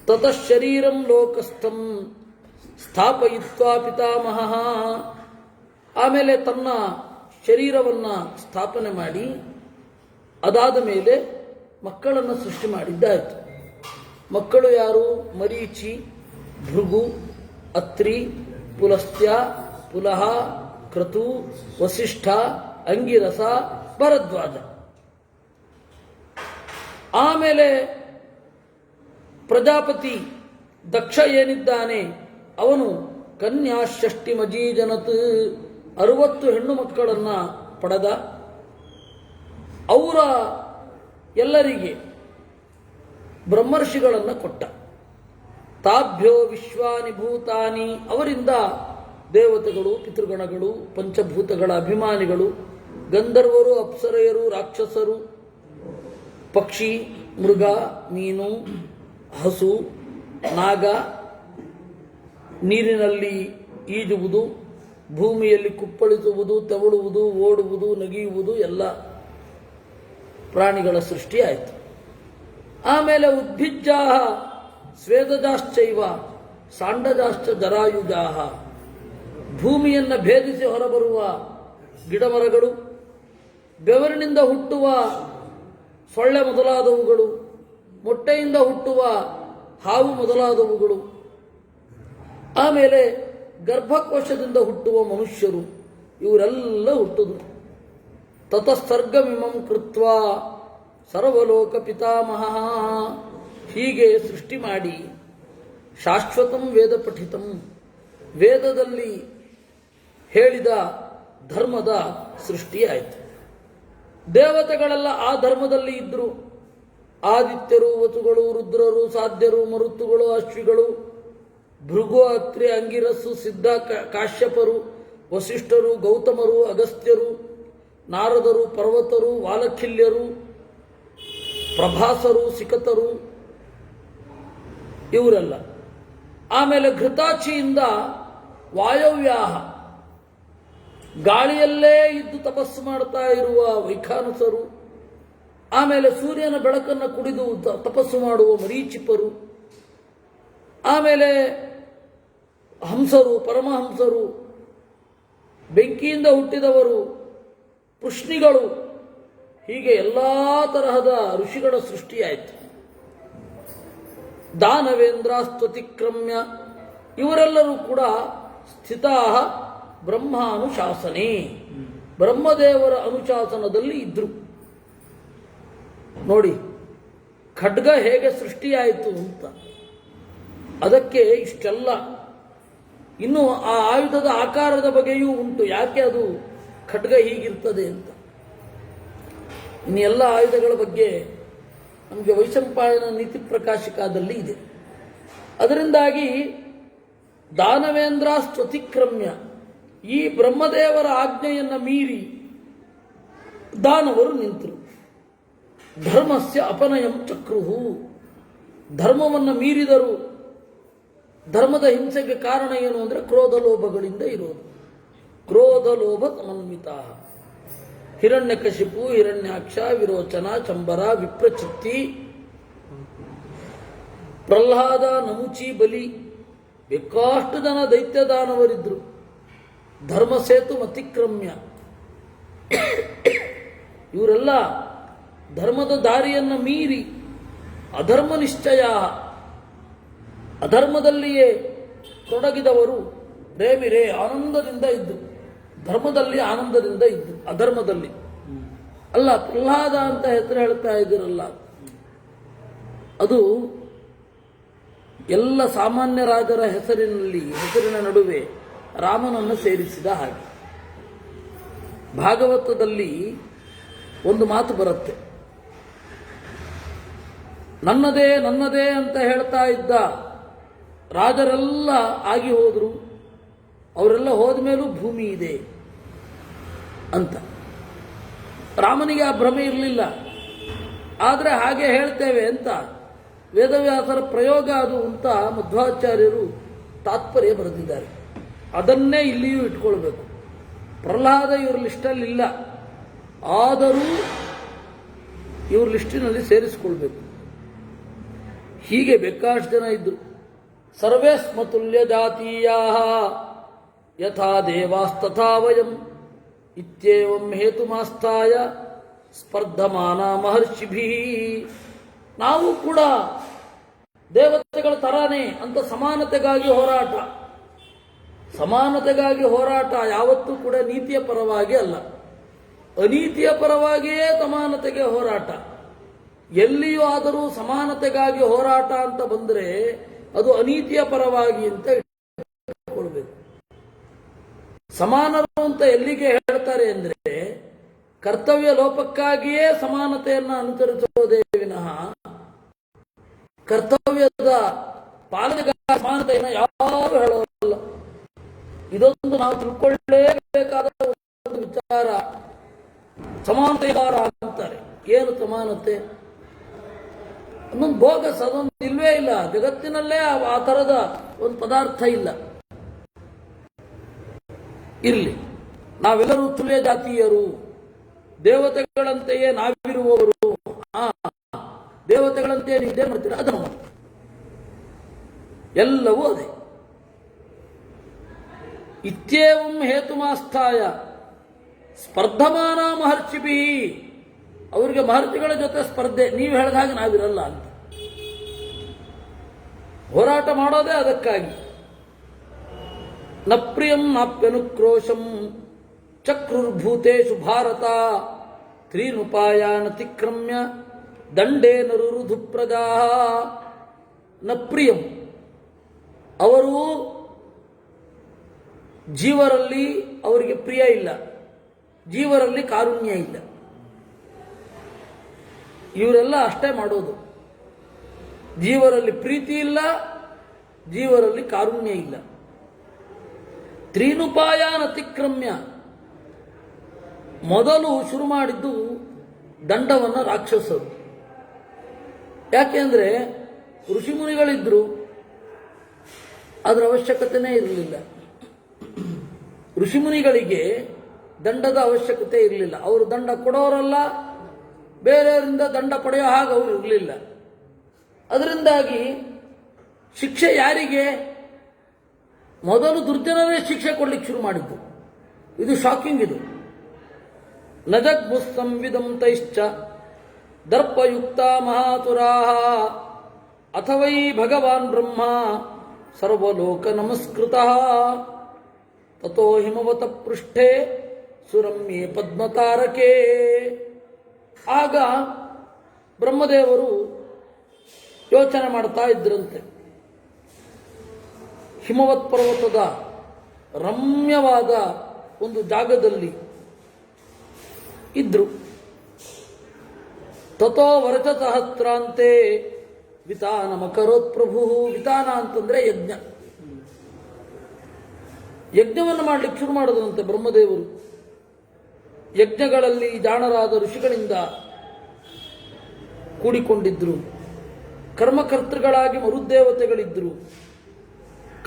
ತತಃ ಶರೀರಂ ಲೋಕಸ್ಥಂ ಸ್ಥಾಪಯಿತ್ವಾ ಪಿತಾಮಹ, ಆಮೇಲೆ ತನ್ನ ಶರೀರವನ್ನು ಸ್ಥಾಪನೆ ಮಾಡಿ ಅದಾದ ಮೇಲೆ ಮಕ್ಕಳನ್ನು ಸೃಷ್ಟಿ ಮಾಡಿದ್ದಾಯಿತು. ಮಕ್ಕಳು ಯಾರು? ಮರೀಚಿ, ಭೃಗು, ಅತ್ರಿ, ಪುಲಸ್ತ್ಯ, ಪುಲಹ, ಕ್ರತು, ವಸಿಷ್ಠ, ಅಂಗಿರಸ, ಭರದ್ವಾಜ. ಆಮೇಲೆ ಪ್ರಜಾಪತಿ ದಕ್ಷ ಏನಿದ್ದಾನೆ ಅವನು ಕನ್ಯಾ ಷಷ್ಟಿ ಮಜೀಜನತ್ 60 ಹೆಣ್ಣು ಮಕ್ಕಳನ್ನ ಪಡೆದ. ಅವರ ಎಲ್ಲರಿಗೆ ಬ್ರಹ್ಮರ್ಷಿಗಳನ್ನು ಕೊಟ್ಟ. ತಾಭ್ಯೋ ವಿಶ್ವಾನಿ ಭೂತಾನಿ, ಅವರಿಂದ ದೇವತೆಗಳು, ಪಿತೃಗಣಗಳು, ಪಂಚಭೂತಗಳ ಅಭಿಮಾನಿಗಳು, ಗಂಧರ್ವರು, ಅಪ್ಸರೆಯರು, ರಾಕ್ಷಸರು, ಪಕ್ಷಿ, ಮೃಗ, ಮೀನು, ಹಸು, ನಾಗ, ನೀರಿನಲ್ಲಿ ಈಜುವುದು, ಭೂಮಿಯಲ್ಲಿ ಕುಪ್ಪಳಿಸುವುದು, ತೆವಳುವುದು, ಓಡುವುದು, ನಗಿಯುವುದು ಎಲ್ಲ ಪ್ರಾಣಿಗಳ ಸೃಷ್ಟಿ ಆಯಿತು. ಆಮೇಲೆ ಉದ್ಭಿಜ್ಜಾ ಸ್ವೇದಜಾಶ್ಚೈವ ಸಾಂಡಜಾಶ್ಚ ಜರಾಯುಜಾ, ಭೂಮಿಯನ್ನು ಭೇದಿಸಿ ಹೊರಬರುವ ಗಿಡಮರಗಳು, ಬೆವರಿನಿಂದ ಹುಟ್ಟುವ ಸೊಳ್ಳೆ ಮೊದಲಾದವುಗಳು, ಮೊಟ್ಟೆಯಿಂದ ಹುಟ್ಟುವ ಹಾವು ಮೊದಲಾದವುಗಳು, ಆಮೇಲೆ ಗರ್ಭಕೋಶದಿಂದ ಹುಟ್ಟುವ ಮನುಷ್ಯರು, ಇವರೆಲ್ಲ ಹುಟ್ಟುದು. ತತಸ್ತರ್ಗಮಿಮಂ ಕೃತ್ವ ಸರ್ವಲೋಕ ಪಿತಾಮಹ, ಹೀಗೆ ಸೃಷ್ಟಿ ಮಾಡಿ ಶಾಶ್ವತಂ ವೇದ ಪಠಿತಂ, ವೇದದಲ್ಲಿ ಹೇಳಿದ ಧರ್ಮದ ಸೃಷ್ಟಿಯಾಯಿತು. ದೇವತೆಗಳೆಲ್ಲ ಆ ಧರ್ಮದಲ್ಲಿ ಇದ್ದರು. ಆದಿತ್ಯರು, ವಸುಗಳು, ರುದ್ರರು, ಸಾಧ್ಯರು, ಮರುತ್ತುಗಳು, ಅಶ್ವಿಗಳು, ಭೃಗು, ಅತ್ರಿ, ಅಂಗಿರಸ್ಸು, ಸಿದ್ಧ, ಕಾಶ್ಯಪರು, ವಸಿಷ್ಠರು, ಗೌತಮರು, ಅಗಸ್ತ್ಯರು, ನಾರದರು, ಪರ್ವತರು, ವಾಲಖಿಲ್ಯರು, ಪ್ರಭಾಸರು, ಸಿಕತರು, ಇವರೆಲ್ಲ. ಆಮೇಲೆ ಘೃತಾಚಿಯಿಂದ ವಾಯವ್ಯಾಹ, ಗಾಳಿಯಲ್ಲೇ ಇದ್ದು ತಪಸ್ಸು ಮಾಡ್ತಾ ಇರುವ ವೈಖಾನಸರು, ಆಮೇಲೆ ಸೂರ್ಯನ ಬೆಳಕನ್ನು ಕುಡಿದು ತಪಸ್ಸು ಮಾಡುವ ಮರೀಚಿಪರು, ಆಮೇಲೆ ಹಂಸರು, ಪರಮಹಂಸರು, ಬೆಂಕಿಯಿಂದ ಹುಟ್ಟಿದವರು, ಪುಷ್ಣಿಗಳು, ಹೀಗೆ ಎಲ್ಲ ತರಹದ ಋಷಿಗಳ ಸೃಷ್ಟಿಯಾಯಿತು. ದಾನವೇಂದ್ರ ಸ್ತುತಿಕ್ರಮ್ಯ, ಇವರೆಲ್ಲರೂ ಕೂಡ ಸ್ಥಿತಾ ಬ್ರಹ್ಮಾನುಶಾಸನೆ, ಬ್ರಹ್ಮದೇವರ ಅನುಶಾಸನದಲ್ಲಿ ಇದ್ರು. ನೋಡಿ ಖಡ್ಗ ಹೇಗೆ ಸೃಷ್ಟಿಯಾಯಿತು ಅಂತ. ಅದಕ್ಕೆ ಇಷ್ಟೆಲ್ಲ. ಇನ್ನು ಆ ಆಯುಧದ ಆಕಾರದ ಬಗ್ಗೆಯೂ ಉಂಟು, ಯಾಕೆ ಅದು ಖಡ್ಗ ಹೀಗಿರ್ತದೆ ಅಂತ. ಇನ್ನು ಎಲ್ಲ ಆಯುಧಗಳ ಬಗ್ಗೆ ನಮಗೆ ವೈಶಂಪಾಯನ ನೀತಿ ಪ್ರಕಾಶಿಕಾದಲ್ಲಿ ಇದೆ. ಅದರಿಂದಾಗಿ ದಾನವೇಂದ್ರ ಸ್ತುತಿಕ್ರಮ್ಯ, ಈ ಬ್ರಹ್ಮದೇವರ ಆಜ್ಞೆಯನ್ನು ಮೀರಿ ದಾನವರು ನಿಂತರು. ಧರ್ಮಸ್ಯ ಅಪನಯಂ ಚಕ್ರುಹು, ಧರ್ಮವನ್ನು ಮೀರಿದರು. ಧರ್ಮದ ಹಿಂಸೆಗೆ ಕಾರಣ ಏನು ಅಂದರೆ ಕ್ರೋಧ ಲೋಭಗಳಿಂದ ಇರೋದು. ಕ್ರೋಧ ಲೋಭ ಸಮನ್ವಿತ. ಹಿರಣ್ಯಕಶಿಪು, ಹಿರಣ್ಯಾಕ್ಷ, ವಿರೋಚನ, ಚಂಬರ, ವಿಪ್ರಚಿತ್ತಿ, ಪ್ರಹ್ಲಾದ, ನಮುಚಿ, ಬಲಿ, ಬೇಕಾಷ್ಟು ಜನ ದೈತ್ಯ ದಾನವರಿದ್ರು. ಧರ್ಮಸೇತು ಅತಿಕ್ರಮ್ಯ, ಇವರೆಲ್ಲ ಧರ್ಮದ ದಾರಿಯನ್ನು ಮೀರಿ ಅಧರ್ಮ ನಿಶ್ಚಯ, ಅಧರ್ಮದಲ್ಲಿಯೇ ತೊಡಗಿದವರು ರೇಮಿರೇ ಆನಂದದಿಂದ ಇದ್ದು. ಧರ್ಮದಲ್ಲಿ ಆನಂದದಿಂದ ಇದ್ದು, ಅಧರ್ಮದಲ್ಲಿ ಅಲ್ಲ. ಪ್ರಹ್ಲಾದ ಅಂತ ಹೆಸರು ಹೇಳ್ತಾ ಇದ್ದೀರಲ್ಲ, ಅದು ಎಲ್ಲ ಸಾಮಾನ್ಯ ರಾಜರ ಹೆಸರಿನ ನಡುವೆ ರಾಮನನ್ನು ಸೇರಿಸಿದ ಹಾಗೆ. ಭಾಗವತದಲ್ಲಿ ಒಂದು ಮಾತು ಬರುತ್ತೆ, ನನ್ನದೇ ನನ್ನದೇ ಅಂತ ಹೇಳ್ತಾ ಇದ್ದ ರಾಜರೆಲ್ಲ ಆಗಿ ಹೋದರು, ಅವರೆಲ್ಲ ಹೋದ ಮೇಲೂ ಭೂಮಿ ಇದೆ ಅಂತ. ರಾಮನಿಗೆ ಆ ಭ್ರಮೆ ಇರಲಿಲ್ಲ. ಆದರೆ ಹಾಗೆ ಹೇಳ್ತೇವೆ ಅಂತ ವೇದವ್ಯಾಸರ ಪ್ರಯೋಗ ಅದು ಅಂತ ಮಧ್ವಾಚಾರ್ಯರು ತಾತ್ಪರ್ಯ ಬರೆದಿದ್ದಾರೆ. ಅದನ್ನೇ ಇಲ್ಲಿಯೂ ಇಟ್ಕೊಳ್ಬೇಕು. ಪ್ರಹ್ಲಾದ ಇವ್ರ ಲಿಸ್ಟಲ್ಲಿಲ್ಲ, ಆದರೂ ಇವ್ರ ಲಿಸ್ಟಿನಲ್ಲಿ ಸೇರಿಸಿಕೊಳ್ಬೇಕು. ಹೀಗೆ ಬೇಕಾಷ್ಟು ಜನ ಇದ್ದರು. ಸರ್ವೇ ಸ್ಮ ತುಲ್ಯ ಜಾತೀಯಾ ಯಥಾ ದೇವಾಸ್ತಥಾ ವಯಂ ಇತ್ಯೇವಂ ಹೇತುಮಾಸ್ಥಾಯ ಸ್ಪರ್ಧಮಾನ ಮಹರ್ಷಿಭಿ. ನಾವು ಕೂಡ ದೇವತೆಗಳ ತರಾನೇ ಅಂತ ಸಮಾನತೆಗಾಗಿ ಹೋರಾಟ. ಸಮಾನತೆಗಾಗಿ ಹೋರಾಟ ಯಾವತ್ತೂ ಕೂಡ ನೀತಿಯ ಪರವಾಗಿ ಅಲ್ಲ, ಅನೀತಿಯ ಪರವಾಗಿಯೇ ಸಮಾನತೆಗೆ ಹೋರಾಟ. ಎಲ್ಲಿಯೂ ಆದರೂ ಸಮಾನತೆಗಾಗಿ ಹೋರಾಟ ಅಂತ ಬಂದರೆ ಅದು ಅನೀತಿಯ ಪರವಾಗಿ ಅಂತ ಇಟ್ಕೊಳ್ಬೇಕು. ಸಮಾನರು ಅಂತ ಎಲ್ಲಿಗೆ ಹೇಳ್ತಾರೆ ಅಂದ್ರೆ ಕರ್ತವ್ಯ ಲೋಪಕ್ಕಾಗಿಯೇ ಸಮಾನತೆಯನ್ನು ಅನುಸರಿಸೋದೇ ವಿನಃ ಕರ್ತವ್ಯದ ಪಾಲನೆಗಾಗಿ ಸಮಾನತೆಯನ್ನು ಯಾರು ಹೇಳೋಲ್ಲ. ಇದೊಂದು ನಾವು ತಿಳ್ಕೊಳ್ಳೇಬೇಕಾದ ಒಂದು ವಿಚಾರ. ಸಮಾನತೆಗಾರ ಅಂತಾರೆ. ಏನು ಸಮಾನತೆ? ಅದೊಂದು ಬೋಗಸ್, ಅದೊಂದು ಇಲ್ವೇ ಇಲ್ಲ ಜಗತ್ತಿನಲ್ಲೇ. ಆ ಥರದ ಒಂದು ಪದಾರ್ಥ ಇಲ್ಲ. ಇರಲಿ, ನಾವೆಲ್ಲರೂ ತುಲ್ಯ ಜಾತೀಯರು, ದೇವತೆಗಳಂತೆಯೇ ನಾವಿರುವವರು. ದೇವತೆಗಳಂತೆಯೇ ನಿದ್ದೆ ಮಾಡ್ತೀರ, ಅದನ್ನು ಮಾಡಿ. ಎಲ್ಲವೂ ಅದೇ. ಇತ್ಯೇವಂ ಹೇತುಮಾಸ್ಥಾಯ ಸ್ಪರ್ಧಮಾನ ಮಹರ್ಷಿಭಿ. ಅವರಿಗೆ ಮಹರ್ಷಿಗಳ ಜೊತೆ ಸ್ಪರ್ಧೆ. ನೀವು ಹೇಳಿದ ಹಾಗೆ ನಾವಿರಲ್ಲ ಅಂತ ಹೋರಾಟ ಮಾಡೋದೇ ಅದಕ್ಕಾಗಿ. ನ ಪ್ರಿಯಂ ನಾಪ್ಯನುಕ್ರೋಶಂ ಚಕ್ರುರ್ಭೂತೇಷು ಭಾರತ ತ್ರೀನುಪಾಯಾನತಿಕ್ರಮ್ಯ ದಂಡೇನ ರುರುಧು ಪ್ರಜಾ. ನ ಪ್ರಿಯಂ, ಅವರು ಜೀವರಲ್ಲಿ ಅವರಿಗೆ ಪ್ರಿಯ ಇಲ್ಲ, ಜೀವರಲ್ಲಿ ಕಾರುಣ್ಯ ಇಲ್ಲ. ಇವರೆಲ್ಲ ಅಷ್ಟೇ ಮಾಡೋದು. ಜೀವರಲ್ಲಿ ಪ್ರೀತಿ ಇಲ್ಲ, ಜೀವರಲ್ಲಿ ಕಾರುಣ್ಯ ಇಲ್ಲ. ತ್ರೀನುಪಾಯಾನ್ ಅತಿಕ್ರಮ್ಯ, ಮೊದಲು ಶುರು ಮಾಡಿದ್ದು ದಂಡವನ್ನು ರಾಕ್ಷಸರು. ಯಾಕೆಂದ್ರೆ ಋಷಿಮುನಿಗಳಿದ್ರು, ಅದರ ಅವಶ್ಯಕತೆನೇ ಇರಲಿಲ್ಲ. ಋಷಿಮುನಿಗಳಿಗೆ ದಂಡದ ಅವಶ್ಯಕತೆ ಇರಲಿಲ್ಲ. ಅವರು ದಂಡ ಕೊಡೋರಲ್ಲ, ಬೇರೆಯವರಿಂದ ದಂಡ ಪಡೆಯೋ ಹಾಗೆ ಅವರು ಇರಲಿಲ್ಲ. ಅದರಿಂದಾಗಿ ಶಿಕ್ಷೆ ಯಾರಿಗೆ? ಮೊದಲು ದುರ್ಜನರೇ ಶಿಕ್ಷೆ ಕೊಡ್ಲಿಕ್ಕೆ ಶುರು ಮಾಡಿದ್ದು. ಇದು ಶಾಕಿಂಗ್. ಇದು ನಜಗ್ಮುಸ್ಸಂವಿದಂ ತೈಶ್ಚ ದರ್ಪಯುಕ್ತ ಮಹಾತುರಾ ಅಥವೈ ಭಗವಾನ್ ಬ್ರಹ್ಮ ಸರ್ವಲೋಕ ನಮಸ್ಕೃತ ತಥೋ ಹಿಮವತ ಪೃಷ್ಠೆ ಸುರಮ್ಯೆ ಪದ್ಮತಾರಕೆ. ಆಗ ಬ್ರಹ್ಮದೇವರು ಯೋಚನೆ ಮಾಡ್ತಾ ಇದ್ರಂತೆ. ಹಿಮವತ್ ಪರ್ವತದ ರಮ್ಯವಾದ ಒಂದು ಜಾಗದಲ್ಲಿ ಇದ್ರು. ತಥೋ ವರ್ಷ ಸಹಸ್ರಾಂತೆ ವಿತಾನಮಕರೋತ್ ಪ್ರಭು. ವಿತಾನ ಅಂತಂದ್ರೆ ಯಜ್ಞ. ಯಜ್ಞವನ್ನು ಮಾಡಲಿಕ್ಕೆ ಶುರು ಮಾಡಿದಂತೆ ಬ್ರಹ್ಮದೇವರು. ಯಜ್ಞಗಳಲ್ಲಿ ಜಾಣರಾದ ಋಷಿಗಳಿಂದ ಕೂಡಿಕೊಂಡಿದ್ರು. ಕರ್ಮಕರ್ತೃಗಳಾಗಿ ಮರುದೇವತೆಗಳಿದ್ರು.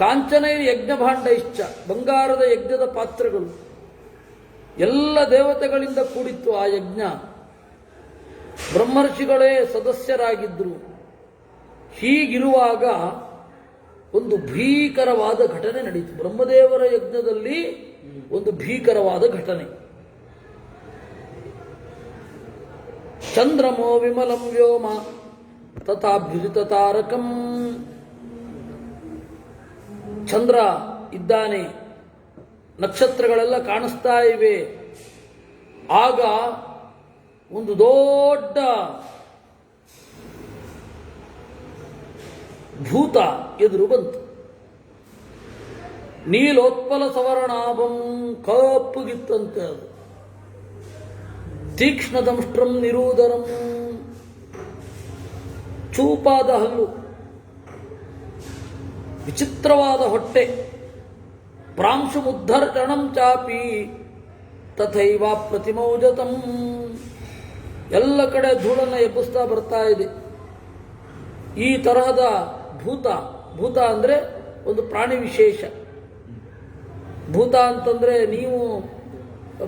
ಕಾಂಚನೈ ಯಜ್ಞ ಭಾಂಡ ಇಶ್ಚ, ಬಂಗಾರದ ಯಜ್ಞದ ಪಾತ್ರಗಳು. ಎಲ್ಲ ದೇವತೆಗಳಿಂದ ಕೂಡಿತ್ತು ಆ ಯಜ್ಞ. ಬ್ರಹ್ಮರ್ಷಿಗಳೇ ಸದಸ್ಯರಾಗಿದ್ದರು. ಹೀಗಿರುವಾಗ ಒಂದು ಭೀಕರವಾದ ಘಟನೆ ನಡೀತು. ಬ್ರಹ್ಮದೇವರ ಯಜ್ಞದಲ್ಲಿ ಒಂದು ಭೀಕರವಾದ ಘಟನೆ. ಚಂದ್ರಮೋ ವಿಮಲಂ ವ್ಯೋಮ ತಥಾಭ್ಯುದಿತ ತಾರಕಂ. ಚಂದ್ರ ಇದ್ದಾನೆ, ನಕ್ಷತ್ರಗಳೆಲ್ಲ ಕಾಣಿಸ್ತಾ ಇವೆ. ಆಗ ಒಂದು ದೊಡ್ಡ ಭೂತ ಎದುರು ಬಂತು. ನೀಲೋತ್ಪಲ ಸವರ್ಣಾಭಂ, ಕಪ್ಪುಗಿತ್ತಂತೆ ಅದು. ತೀಕ್ಷ್ಣದಂಷ್ಟ್ರಂ ನಿರೂದರಂ, ಚೂಪಾದ ಹಲ್ಲು, ವಿಚಿತ್ರವಾದ ಹೊಟ್ಟೆ. ಪ್ರಾಂಶುಮುದ್ಧರ್ಷಣಂ ಚಾಪಿ ತಥೈವ ಪ್ರತಿಮೌಜತಂ. ಎಲ್ಲ ಕಡೆ ಧೂಳನ್ನು ಎಬ್ಬಿಸ್ತಾ ಬರ್ತಾ ಇದೆ. ಈ ತರಹದ ಭೂತ, ಭೂತ ಅಂದ್ರೆ ಒಂದು ಪ್ರಾಣಿ ವಿಶೇಷ. ಭೂತ ಅಂತಂದ್ರೆ ನೀವು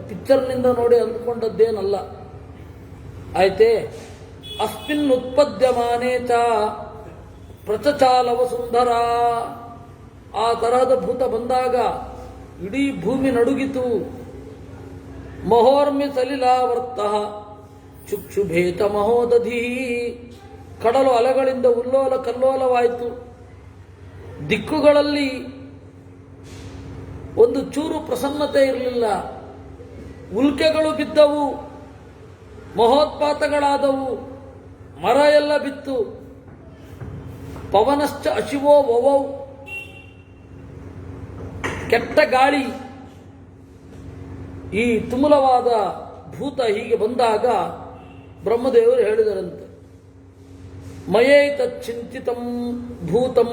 ಪಿಕ್ಚರ್ನಿಂದ ನೋಡಿ ಅಂದ್ಕೊಂಡದ್ದೇನಲ್ಲ, ಆಯ್ತೇ. ಅಸ್ಮಿನ್ ಉತ್ಪದ್ಯಮಾನೇ ಚ ಪ್ರಚಚಾಲವ ಸುಂದರ. ಆ ತರಹದ ಭೂತ ಬಂದಾಗ ಇಡೀ ಭೂಮಿ ನಡುಗಿತು. ಮಹೋರ್ಮಿ ಸಲಿಲಾವರ್ತ ಚುಕ್ಷುಭೇತ ಮಹೋದಧಿ. ಕಡಲು ಅಲೆಗಳಿಂದ ಉಲ್ಲೋಲ ಕಲ್ಲೋಲವಾಯಿತು. ದಿಕ್ಕುಗಳಲ್ಲಿ ಒಂದು ಚೂರು ಪ್ರಸನ್ನತೆ ಇರಲಿಲ್ಲ. ಉಲ್ಕೆಗಳು ಬಿದ್ದವು, ಮಹೋತ್ಪಾತಗಳಾದವು, ಮರ ಎಲ್ಲ ಬಿತ್ತು. ಪವನಶ್ಚ ಅಶಿವೋ ವವೌ. ಕೆಟ್ಟ ಗಾಳಿ, ಈ ತುಮುಲವಾದ ಭೂತ ಹೀಗೆ ಬಂದಾಗ ಬ್ರಹ್ಮದೇವರು ಹೇಳಿದರಂತೆ, ಮಯೈತಚ್ಚಿಂತಿತಂ ಭೂತಂ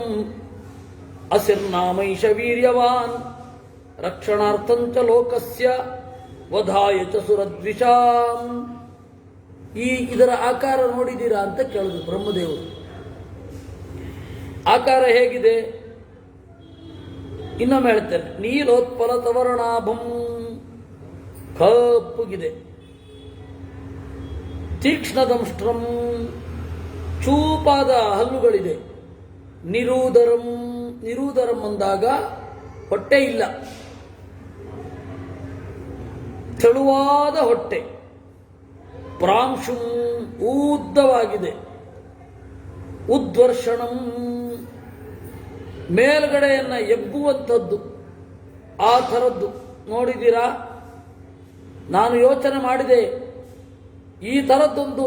ಅಸಿರ್ನಾಮೈಷ ವೀರ್ಯವಾನ್ ರಕ್ಷಣಾರ್ಥಂಚ ಲೋಕಸ್ಯ ವಧಾಯ ಚ ಸುರದ್ವಿಷಾಂ. ಇದರ ಆಕಾರ ನೋಡಿದ್ದೀರಾ ಅಂತ ಕೇಳಿದ್ರು ಬ್ರಹ್ಮದೇವರು. ಆಕಾರ ಹೇಗಿದೆ? ಇನ್ನೊಮ್ಮೆ ಹೇಳ್ತೇನೆ. ನೀಲೋತ್ಪಲ ತವರ್ಣಾಭಂ, ಕಪ್ಪುಗಿದೆ. ತೀಕ್ಷ್ಣದಂಷ್ಟ್ರಂ, ಚೂಪಾದ ಹಲ್ಲುಗಳಿದೆ. ನಿರೂದರಂ, ನಿರೂದರಂ ಅಂದಾಗ ಹೊಟ್ಟೆ ಇಲ್ಲ, ತೆಳುವಾದ ಹೊಟ್ಟೆ. ಪ್ರಾಂಶುಂ, ಉದ್ದವಾಗಿದೆ. ಉದ್ವರ್ಷಣಂ, ಮೇಲ್ಗಡೆಯನ್ನ ಎಬ್ಬುವಂಥದ್ದು. ಆ ಥರದ್ದು ನೋಡಿದ್ದೀರಾ? ನಾನು ಯೋಚನೆ ಮಾಡಿದೆ, ಈ ಥರದ್ದೊಂದು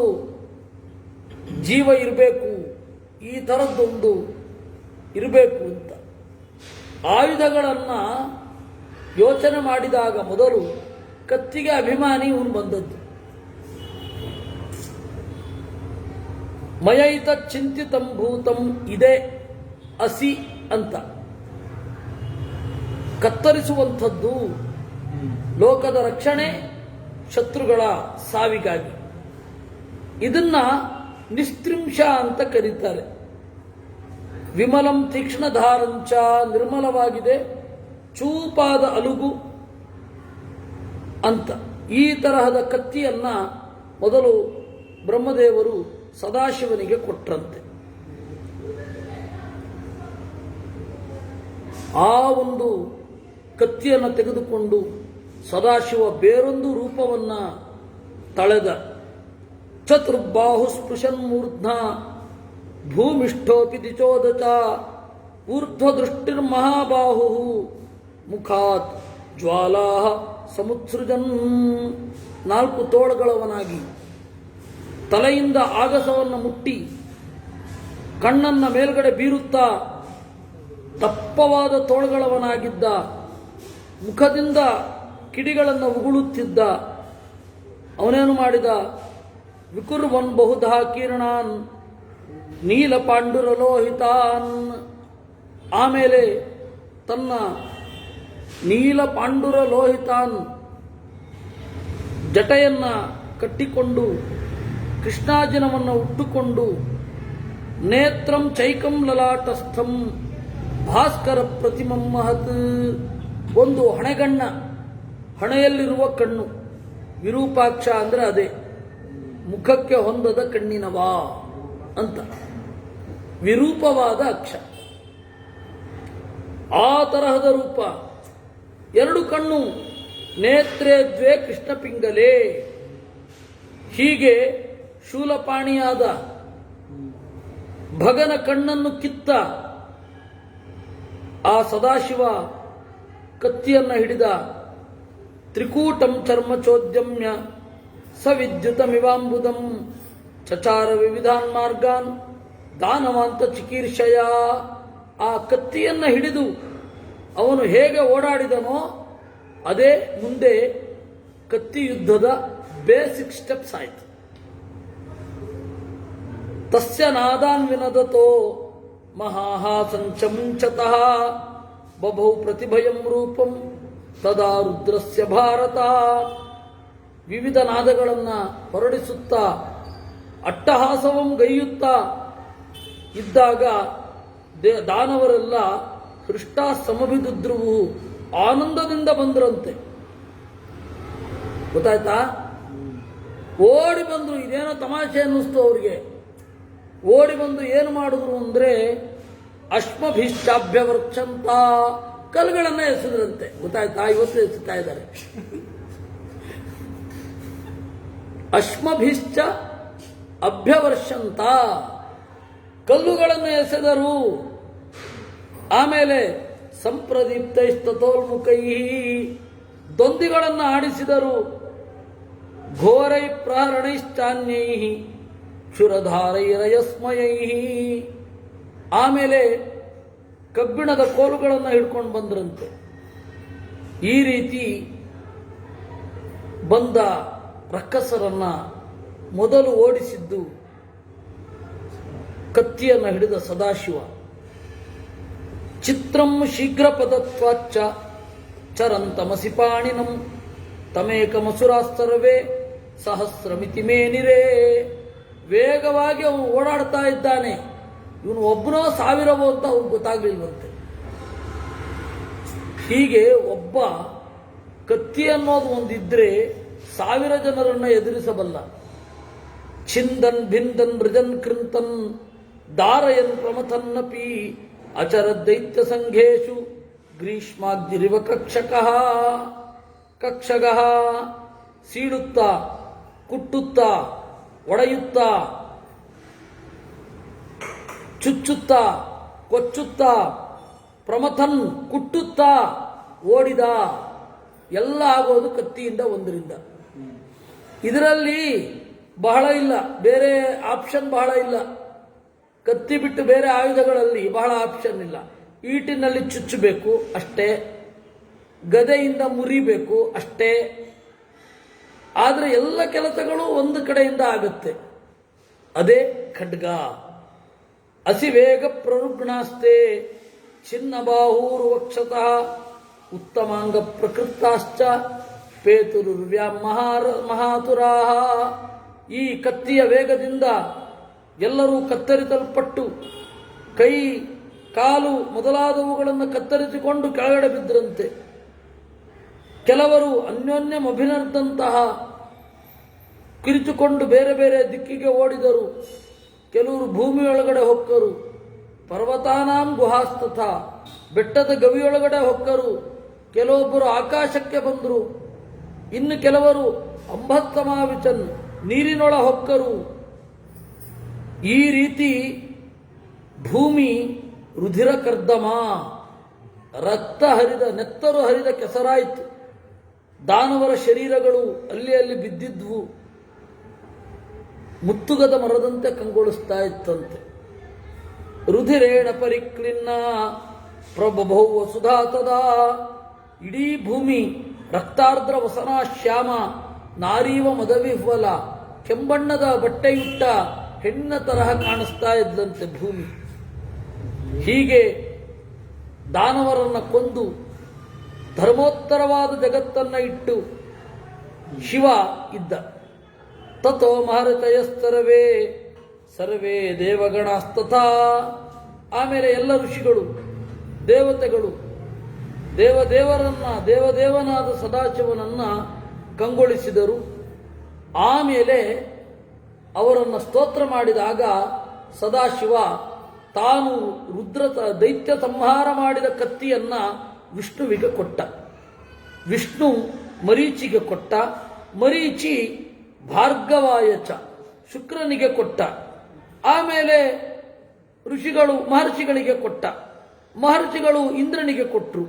ಜೀವ ಇರಬೇಕು, ಈ ಥರದ್ದೊಂದು ಇರಬೇಕು ಅಂತ. ಆಯುಧಗಳನ್ನು ಯೋಚನೆ ಮಾಡಿದಾಗ ಮೊದಲು ಕತ್ತಿಗೆ ಅಭಿಮಾನಿ ಇವನು ಬಂದದ್ದು. ಮಯೈತ ಚಿಂತಿತಂ ಭೂತಂ ಇದೆ ಅಸಿ ಅಂತ. ಕತ್ತರಿಸುವಂಥದ್ದು ಲೋಕದ ರಕ್ಷಣೆ, ಶತ್ರುಗಳ ಸಾವಿಗಾಗಿ. ಇದನ್ನ ನಿಸ್ತ್ರಿಂಶ ಅಂತ ಕರೀತಾರೆ. ವಿಮಲಂ ತೀಕ್ಷ್ಣಧಾರಂಚ, ನಿರ್ಮಲವಾಗಿದೆ, ಚೂಪಾದ ಅಲುಗು ಅಂತ. ಈ ತರಹದ ಕತ್ತಿಯನ್ನ ಮೊದಲು ಬ್ರಹ್ಮದೇವರು ಸದಾಶಿವನಿಗೆ ಕೊಟ್ರಂತೆ. ಆ ಒಂದು ಕತ್ತಿಯನ್ನು ತೆಗೆದುಕೊಂಡು ಸದಾಶಿವ ಬೇರೊಂದು ರೂಪವನ್ನ ತಳೆದ. ಚತುರ್ಬಾಹು ಸ್ಪೃಶನ್ ಮೂರ್ಧ್ನ ಭೂಮಿಷ್ಠೋಪಿ ದಿಚೋದಚ ಊರ್ಧ್ವದೃಷ್ಟಿರ್ಮಹಾಬಾಹು ಮುಖಾತ್ ಜ್ವಾಲಾ ಸಮುತ್ಸೃಜನ್. 4 ತೋಳುಗಳವನಾಗಿ ತಲೆಯಿಂದ ಆಗಸವನ್ನು ಮುಟ್ಟಿ ಕಣ್ಣನ್ನ ಮೇಲ್ಗಡೆ ಬೀರುತ್ತಾ ದಪ್ಪವಾದ ತೋಳುಗಳವನಾಗಿದ್ದ. ಮುಖದಿಂದ ಕಿಡಿಗಳನ್ನು ಉಗುಳುತ್ತಿದ್ದ. ಅವನೇನು ಮಾಡಿದ? ವಿಕುರ್ವನ್ ಬಹುಧಾ ಕೀರ್ಣಾನ್ ನೀಲ ಪಾಂಡುರಲೋಹಿತಾನ್. ಆಮೇಲೆ ತನ್ನ ನೀಲ ಪಾಂಡುರಲೋಹಿತಾನ್ ಜಟೆಯನ್ನ ಕಟ್ಟಿಕೊಂಡು ಕೃಷ್ಣಾಜಿನವನ್ನು ಉಟ್ಟುಕೊಂಡು ನೇತ್ರಂ ಚೈಕಂ ಲಲಾಟಸ್ಥಂ ಭಾಸ್ಕರ ಪ್ರತಿಮಂ ಮಹತ್. ಒಂದು ಹಣೆಗಣ್ಣ, ಹಣೆಯಲ್ಲಿರುವ ಕಣ್ಣು. ವಿರೂಪಾಕ್ಷ ಅಂದ್ರೆ ಅದೇ, ಮುಖಕ್ಕೆ ಹೊಂದದ ಕಣ್ಣಿನವಾ ಅಂತ. ವಿರೂಪವಾದ ಅಕ್ಷ, ಆ ತರಹದ ರೂಪ. 2 ಕಣ್ಣು. ನೇತ್ರೇ ದ್ವೇ ಕೃಷ್ಣ ಪಿಂಗಲೇ. ಹೀಗೆ ಶೂಲಪಾಣಿಯಾದ ಭಗನ ಕಣ್ಣನ್ನು ಕಿತ್ತ ಆ ಸದಾಶಿವ ಕತ್ತಿಯನ್ನು ಹಿಡಿದ. ತ್ರಿಕೂಟಂ ಚರ್ಮಚೋದ್ಯಮ್ಯ ಸವಿದ್ಯುತಮಿವಾಂಬುದಂ ಚಚಾರ ವಿವಿಧಾನ್ ಮಾರ್ಗಾನ್ ದಾನವಾಂತ ಚಿಕೀರ್ಷಯ. ಆ ಕತ್ತಿಯನ್ನು ಹಿಡಿದು ಅವನು ಹೇಗೆ ಓಡಾಡಿದನೋ ಅದೇ ಮುಂದೆ ಕತ್ತಿ ಯುದ್ಧದ ಬೇಸಿಕ್ ಸ್ಟೆಪ್ಸ್ ಆಯಿತು. ತಸ್ಯ ನಾದಾನ್ ವಿನದತೋ ಮಹಾಹಾಸಂಚ ಮುಂಚತಃ ಬಭೌ ಪ್ರತಿಭಯಂ ರೂಪಂ ತದಾ ರುದ್ರಸ್ಯ ಭಾರತ. ವಿವಿಧ ನಾದಗಳನ್ನು ಹೊರಡಿಸುತ್ತಾ ಅಟ್ಟಹಾಸವಂ ಗೈಯುತ್ತಾ ಇದ್ದಾಗ ದಾನವರೆಲ್ಲ ಹೃಷ್ಟ ಸಮಭಿದುದ್ರುವು ಆನಂದದಿಂದ ಬಂದ್ರಂತೆ. ಗೊತ್ತಾಯ್ತಾ? ಓಡಿ ಬಂದ್ರು. ಇದೇನೋ ತಮಾಷೆ ಅನ್ನಿಸ್ತು ಅವ್ರಿಗೆ. ಓಡಿ ಬಂದು ಏನು ಮಾಡಿದ್ರು ಅಂದರೆ ಅಶ್ಮಭಿಶ್ಚಾಭ್ಯವರ್ಚಂತ ಕಲ್ಲುಗಳನ್ನು ಎಸೆದ್ರಂತೆ. ಗೊತ್ತಾಯ್ತಾ? ಇವತ್ತು ಎಸುತ್ತಾ ಇದ್ದಾರೆ. ಅಶ್ಮಭಿಶ್ಚ ಅಭ್ಯವರ್ಷಂತ ಕಲ್ಲುಗಳನ್ನು ಎಸೆದರು. ಆಮೇಲೆ ಸಂಪ್ರದೀಪ್ತೈಸ್ತತೋಲ್ಮುಖೈ ದೊಂದಿಗಳನ್ನು ಆಡಿಸಿದರು. ಘೋರೈ ಪ್ರಹರಣೈಶ್ಚಾನ್ಯೈ ಕ್ಷುರಧಾರೈರಯಸ್ಮಯೈ ಆಮೇಲೆ ಕಬ್ಬಿಣದ ಕೋಲುಗಳನ್ನು ಹಿಡ್ಕೊಂಡು ಬಂದ್ರಂತೆ. ಈ ರೀತಿ ಬಂದ ರಕ್ಕಸರನ್ನ ಮೊದಲು ಓಡಿಸಿದ್ದು ಕತ್ತಿಯನ್ನು ಹಿಡಿದ ಸದಾಶಿವ. ಚಿತ್ರಂ ಶೀಘ್ರ ಪದತ್ವಾಚ್ಚ ಚರಂತಮಸಿ ಪಾಣಿನಂ ತಮೇಕಮಸುರಾಸ್ತರವೇ ಸಹಸ್ರಮಿತಿ ಮೇನಿರೇ. ವೇಗವಾಗಿ ಅವನು ಓಡಾಡ್ತಾ ಇದ್ದಾನೆ. ಇವನು ಒಬ್ಬನೋ ಸಾವಿರವೋ ಅಂತ ಅವ್ನು ಗೊತ್ತಾಗ್ಲಿಲ್ವಂತೆ. ಹೀಗೆ ಒಬ್ಬ ಕತ್ತಿ ಅನ್ನೋದು ಒಂದಿದ್ರೆ 1000 ಜನರನ್ನ ಎದುರಿಸಬಲ್ಲ. ಛಿಂದನ್ ಭಿಂದನ್ ಮೃಜನ್ ಕೃಂತನ್ ದಾರಯನ್ ಪ್ರಮಥನ್ನಪಿ ಅಚರ ದೈತ್ಯ ಸಂಘೇಶು ಗ್ರೀಷ್ಮಾಗ್ನಿರಿವ ಕಕ್ಷಗಃ ಸೀಡುತ್ತಾ ಕುಟ್ಟುತ್ತಾ ಒಡೆಯುತ್ತಾ ಚುಚ್ಚುತ್ತಾ ಕೊಚ್ಚುತ್ತಾ ಪ್ರಮಥನ್ ಕುಟ್ಟುತ್ತಾ ಓಡಿದ. ಎಲ್ಲ ಆಗೋದು ಕತ್ತಿಯಿಂದ ಒಂದರಿಂದ. ಇದರಲ್ಲಿ ಬಹಳ ಇಲ್ಲ, ಬೇರೆ ಆಪ್ಷನ್ ಬಹಳ ಇಲ್ಲ. ಕತ್ತಿ ಬಿಟ್ಟು ಬೇರೆ ಆಯುಧಗಳಲ್ಲಿ ಬಹಳ ಆಪ್ಷನ್ ಇಲ್ಲ. ಈಟಿನಲ್ಲಿ ಚುಚ್ಚಬೇಕು ಅಷ್ಟೇ, ಗದೆಯಿಂದ ಮುರಿಬೇಕು ಅಷ್ಟೇ. ಆದರೆ ಎಲ್ಲ ಕೆಲಸಗಳು ಒಂದು ಕಡೆಯಿಂದ ಆಗುತ್ತೆ. ಅದೇ ಖಡ್ಗ. ಅಸಿವೇಗ ಪ್ರರುಗ್ಣಾಸ್ತೆ ಚಿನ್ನ ಬಾಹೂರು ವಕ್ಷತಃ ಉತ್ತಮಾಂಗ ಪ್ರಕೃತಾಶ್ಚ ಪೇತುರುರ್ವ್ಯಾಂ ಮಹಾತುರಾಹ. ಈ ಕತ್ತಿಯ ವೇಗದಿಂದ ಎಲ್ಲರೂ ಕತ್ತರಿಸಲ್ಪಟ್ಟು ಕೈ ಕಾಲು ಮೊದಲಾದವುಗಳನ್ನು ಕತ್ತರಿಸಿಕೊಂಡು ಕೆಳಗಡೆ ಬಿದ್ದರಂತೆ. ಕೆಲವರು ಅನ್ಯೋನ್ಯಮಭಿನರ್ದಂತಹ ಕಿರಿಚುಕೊಂಡು ಬೇರೆ ಬೇರೆ ದಿಕ್ಕಿಗೆ ಓಡಿದರು. ಕೆಲವರು ಭೂಮಿಯೊಳಗಡೆ ಹೊಕ್ಕರು. ಪರ್ವತಾನಾಂ ಗುಹಾಸ್ತಥ ಬೆಟ್ಟದ ಗವಿಯೊಳಗಡೆ ಹೊಕ್ಕರು. ಕೆಲವೊಬ್ಬರು ಆಕಾಶಕ್ಕೆ ಬಂದರು. ಇನ್ನು ಕೆಲವರು ಅಂಬಸ್ತಮಾವಿಚನ್ ನೀರಿನೊಳ ಹೊಕ್ಕರು. ಈ ರೀತಿ ಭೂಮಿ ರುಧಿರ ಕರ್ದಮ, ರಕ್ತ ಹರಿದ, ನೆತ್ತರು ಹರಿದ ಕೆಸರಾಯಿತು. ದಾನವರ ಶರೀರಗಳು ಅಲ್ಲಿ ಅಲ್ಲಿ ಬಿದ್ದಿದ್ವು. ಮುತ್ತುಗದ ಮರದಂತೆ ಕಂಗೊಳಿಸ್ತಾ ಇತ್ತಂತೆ. ರುಧಿರೇಣ ಪರಿಕ್ಲಿನ್ನ ಪ್ರಬಭೌ ವಸುಧಾತದ. ಇಡೀ ಭೂಮಿ ರಕ್ತಾರ್ದ್ರ ವಸನಾ ಶ್ಯಾಮ ನಾರೀವ ಮದವಿಹ್ವಲ, ಕೆಂಬಣ್ಣದ ಬಟ್ಟೆಯುಟ್ಟ ಹೆಣ್ಣಿನ ತರಹ ಕಾಣಿಸ್ತಾ ಇದ್ದಂತೆ ಭೂಮಿ. ಹೀಗೆ ದಾನವರನ್ನ ಕೊಂದು ಧರ್ಮೋತ್ತರವಾದ ಜಗತ್ತನ್ನ ಇಟ್ಟು ಶಿವ ಇದ್ದ. ತಥೋ ಮಹರ್ಷಯಸ್ತರವೇ ಸರ್ವೇ ದೇವಗಣಸ್ತಥಾ. ಆಮೇಲೆ ಎಲ್ಲ ಋಷಿಗಳು, ದೇವತೆಗಳು ದೇವದೇವನಾದ ಸದಾಶಿವನನ್ನ ಕಂಗೊಳಿಸಿದರು. ಆಮೇಲೆ ಅವರನ್ನು ಸ್ತೋತ್ರ ಮಾಡಿದಾಗ ಸದಾಶಿವ ತಾನು ರುದ್ರ ದೈತ್ಯ ಸಂಹಾರ ಮಾಡಿದ ಕತ್ತಿಯನ್ನ ವಿಷ್ಣುವಿಗೆ ಕೊಟ್ಟ. ವಿಷ್ಣು ಮರೀಚಿಗೆ ಕೊಟ್ಟ. ಮರೀಚಿ ಭಾರ್ಗವಾಯಚ ಶುಕ್ರನಿಗೆ ಕೊಟ್ಟ. ಆಮೇಲೆ ಋಷಿಗಳು ಮಹರ್ಷಿಗಳಿಗೆ ಕೊಟ್ಟ. ಮಹರ್ಷಿಗಳು ಇಂದ್ರನಿಗೆ ಕೊಟ್ಟರು.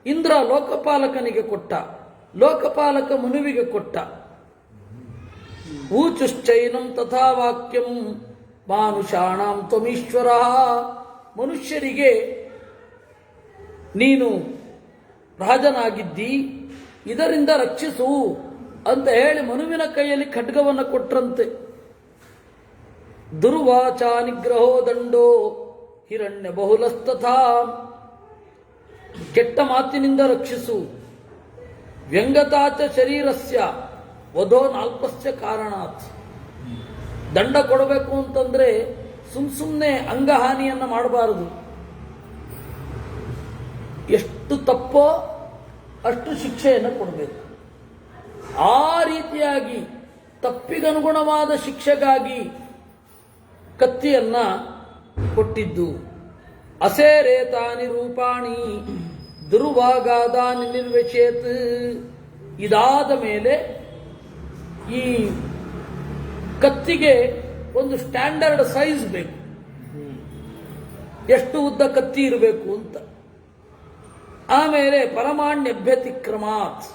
ಇಂದ್ರ ಲೋಕಪಾಲಕನಿಗೆ ಕೊಟ್ಟ. ಲೋಕಪಾಲಕ ಮನುವಿಗೆ ಕೊಟ್ಟ. ಊಚುಶ್ಚೈನಂ ತಥಾ ವಾಕ್ಯಂ ಮಾನುಷಾಣಾಂ ತ್ವಮೀಶ್ವರ. ಮನುಷ್ಯರಿಗೆ ನೀನು ರಾಜನಾಗಿದ್ದಿ, ಇದರಿಂದ ರಕ್ಷಿಸು ಅಂತ ಹೇಳಿ ಮನುವಿನ ಕೈಯಲ್ಲಿ ಖಡ್ಗವನ್ನು ಕೊಟ್ರಂತೆ. ದುರ್ವಾಚ ನಿಗ್ರಹೋ ದಂಡೋ ಹಿರಣ್ಯ ಬಹುಲಸ್ತಥಾ. ಕೆಟ್ಟ ಮಾತಿನಿಂದ ರಕ್ಷಿಸು. ವ್ಯಂಗತಾಚ ಶರೀರಸ್ಯ ವಧೋ ನಾಲ್ಪಸ್ಯ ಕಾರಣಾತ್. ದಂಡ ಕೊಡಬೇಕು ಅಂತಂದ್ರೆ ಸುಮ್ಮನೆ ಅಂಗಹಾನಿಯನ್ನ ಮಾಡಬಾರದು. ಎಷ್ಟು ತಪ್ಪೋ ಅಷ್ಟು ಶಿಕ್ಷೆಯನ್ನು ಕೊಡಬೇಕು. ಆ ರೀತಿಯಾಗಿ ತಪ್ಪಿಗನುಗುಣವಾದ ಶಿಕ್ಷೆಗಾಗಿ ಕತ್ತಿಯನ್ನ ಕೊಟ್ಟಿದ್ದು. ಅಸೇರೇತಾನಿ ರೂಪಾಣಿ ದುರ್ವಾಗಾದಾನಿ ನಿರ್ವೇಶೇತ್. ಇದಾದ ಮೇಲೆ ಈ ಕತ್ತಿಗೆ ಒಂದು ಸ್ಟ್ಯಾಂಡರ್ಡ್ ಸೈಜ್ ಬೇಕು, ಎಷ್ಟು ಉದ್ದ ಕತ್ತಿ ಇರಬೇಕು ಅಂತ. ಆಮೇಲೆ ಪರಮಾಣ್ಯಭ್ಯತಿಕ್ರಮಾತ್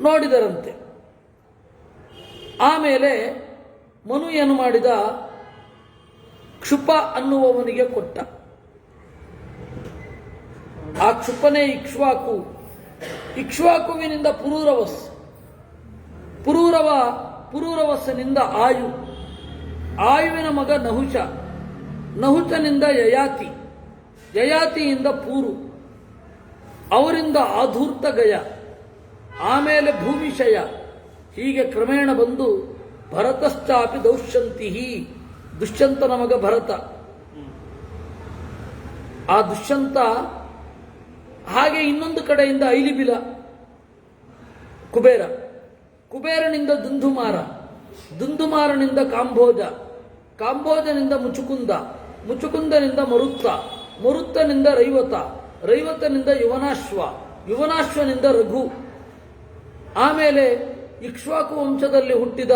ನೋಡಿದರಂತೆ. ಆಮೇಲೆ ಮನು ಏನು ಮಾಡಿದ, ಕ್ಷುಪ ಅನ್ನುವವನಿಗೆ ಕೊಟ್ಟ. ಆ ಕ್ಷುಪನೇ ಇಕ್ಷ್ವಾಕು. ಇಕ್ಷ್ವಾಕುವಿನಿಂದ ಪುರೂರವಸ್ಸನಿಂದ ಆಯು, ಆಯುವಿನ ಮಗ ನಹುಷ, ನಹುಷನಿಂದ ಯಯಾತಿ, ಯಯಾತಿಯಿಂದ ಪೂರು, ಅವರಿಂದ ಆಧೂರ್ತ ಗಯ, ಆಮೇಲೆ ಭೂಮಿಶಯ. ಹೀಗೆ ಕ್ರಮೇಣ ಬಂದು ಭರತಶ್ಚಾಪಿ ದೌಷ್ಯಂತಿ, ದುಷ್ಯಂತನ ಮಗ ಭರತ. ಆ ದುಷ್ಯಂತ ಹಾಗೆ ಇನ್ನೊಂದು ಕಡೆಯಿಂದ ಐಲಿಬಿಲ ಕುಬೇರ, ಕುಬೇರನಿಂದ ದುಂದುಮಾರ, ದುಂದುಮಾರನಿಂದ ಕಾಂಬೋಜ, ಕಾಂಬೋಜನಿಂದ ಮುಚುಕುಂದ, ಮುಚುಕುಂದನಿಂದ ಮರುತ್ತ, ಮರುತ್ತನಿಂದ ರೈವತ, ರೈವತನಿಂದ ಯುವನಾಶ್ವ, ಯುವನಾಶ್ವನಿಂದ ರಘು. ಆಮೇಲೆ ಇಕ್ಷ್ವಾಕು ವಂಶದಲ್ಲಿ ಹುಟ್ಟಿದ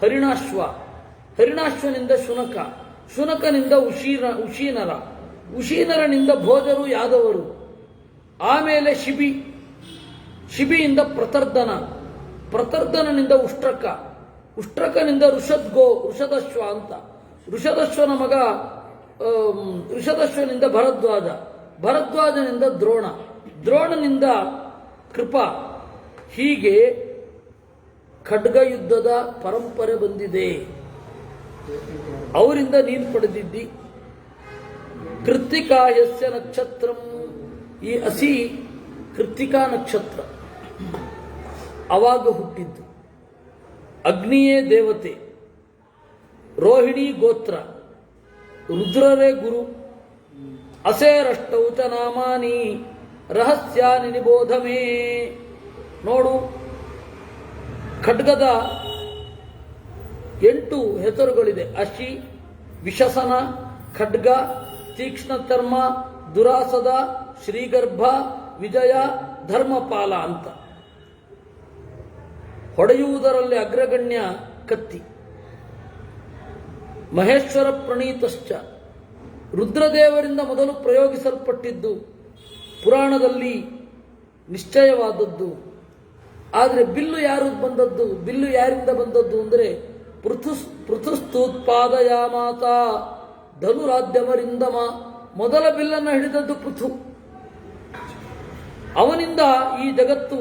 ಹರಿಣಾಶ್ವ, ಹರಿಣಾಶ್ವನಿಂದ ಶುನಕ, ಶುನಕನಿಂದ ಉಶೀನರ, ಉಶೀನರನಿಂದ ಭೋಜರು ಯಾದವರು. ಆಮೇಲೆ ಶಿಬಿ, ಶಿಬಿಯಿಂದ ಪ್ರತರ್ಧನ, ಪ್ರತರ್ಧನನಿಂದ ಉಷ್ಟ್ರಕ, ಉಷ್ಟ್ರಕನಿಂದ ಋಷದ್ಗೋ, ಋಷದಶ್ವ ಅಂತ. ಋಷದಶ್ವನ ಮಗ ಋಷದಶ್ವನಿಂದ ಭರದ್ವಾಜ, ಭರದ್ವಾಜನಿಂದ ದ್ರೋಣ, ದ್ರೋಣನಿಂದ ಕೃಪ. ಹೀಗೆ ಖಡ್ಗ ಯುದ್ಧದ ಪರಂಪರೆ ಬಂದಿದೆ. ಅವರಿಂದ ನೀನು ಪಡೆದಿದ್ದಿ. ಕೃತ್ತಿಕಾಯಸ್ಯ ನಕ್ಷತ್ರಂ, ಈ ಹಸಿ ಕೃತ್ತಿಕಾ ನಕ್ಷತ್ರ ಅವಾಗ ಹುಟ್ಟಿದ್ದು. ಅಗ್ನಿಯೇ ದೇವತೆ, ರೋಹಿಣಿ ಗೋತ್ರ, ರುದ್ರರೇ ಗುರು. ಅಸೇರಷ್ಟೌ ಚ ನಾಮಾನಿ ರಹಸ್ಯಾನಿ ನಿಬೋಧಮೇ. ನೋಡು, ಖಡ್ಗದ 8 ಹೆಸರುಗಳಿದೆ. ಅಶಿ, ವಿಶಸನ, ಖಡ್ಗ, ತೀಕ್ಷ್ಣಚರ್ಮ, ದುರಾಸದ, ಶ್ರೀಗರ್ಭ, ವಿಜಯ, ಧರ್ಮಪಾಲ ಅಂತ. ಹೊಡೆಯುವುದರಲ್ಲಿ ಅಗ್ರಗಣ್ಯ ಕತ್ತಿ. ಮಹೇಶ್ವರ ಪ್ರಣೀತಶ್ಚ, ರುದ್ರದೇವರಿಂದ ಮೊದಲು ಪ್ರಯೋಗಿಸಲ್ಪಟ್ಟಿದ್ದು, ಪುರಾಣದಲ್ಲಿ ನಿಶ್ಚಯವಾದದ್ದು. ಆದರೆ ಬಿಲ್ಲು ಯಾರು ಬಂದದ್ದು, ಬಿಲ್ಲು ಯಾರಿಂದ ಬಂದದ್ದು ಅಂದರೆ ಪೃಥುಸ್ತೂತ್ಪಾದಯಾಮಾತ ಧನುರಾದ್ಯವರಿಂದಮ. ಮೊದಲ ಬಿಲ್ಲನ್ನು ಹಿಡಿದದ್ದು ಪೃಥು. ಅವನಿಂದ ಈ ಜಗತ್ತು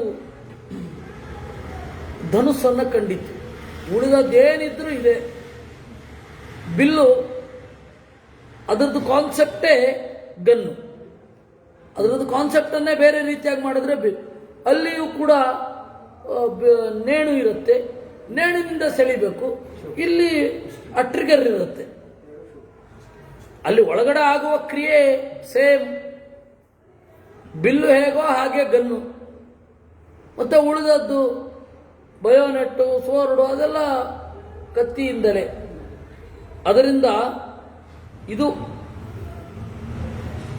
ಧನುಸ್ಸನ್ನು ಕಂಡಿತು. ಉಳಿದದ್ದೇನಿದ್ರೂ ಇದೆ. ಬಿಲ್ಲು ಅದರದ್ದು ಕಾನ್ಸೆಪ್ಟೇ ಗನ್ನು. ಅದರದ್ದು ಕಾನ್ಸೆಪ್ಟನ್ನೇ ಬೇರೆ ರೀತಿಯಾಗಿ ಮಾಡಿದ್ರೆ ಅಲ್ಲಿಯೂ ಕೂಡ ನೇಣು ಇರುತ್ತೆ, ನೇಣಿನಿಂದ ಸೆಳಿಬೇಕು. ಇಲ್ಲಿ ಟ್ರಿಗರ್ ಇರುತ್ತೆ. ಅಲ್ಲಿ ಒಳಗಡೆ ಆಗುವ ಕ್ರಿಯೆ ಸೇಮ್. ಬಿಲ್ಲು ಹೇಗೋ ಹಾಗೆ ಗನ್ನು. ಮತ್ತೆ ಉಳಿದದ್ದು ಬಯೋನೆಟ್ಟು, ಸೋರ್ಡು ಅದೆಲ್ಲ ಕತ್ತಿಯಿಂದಲೇ. ಅದರಿಂದ ಇದು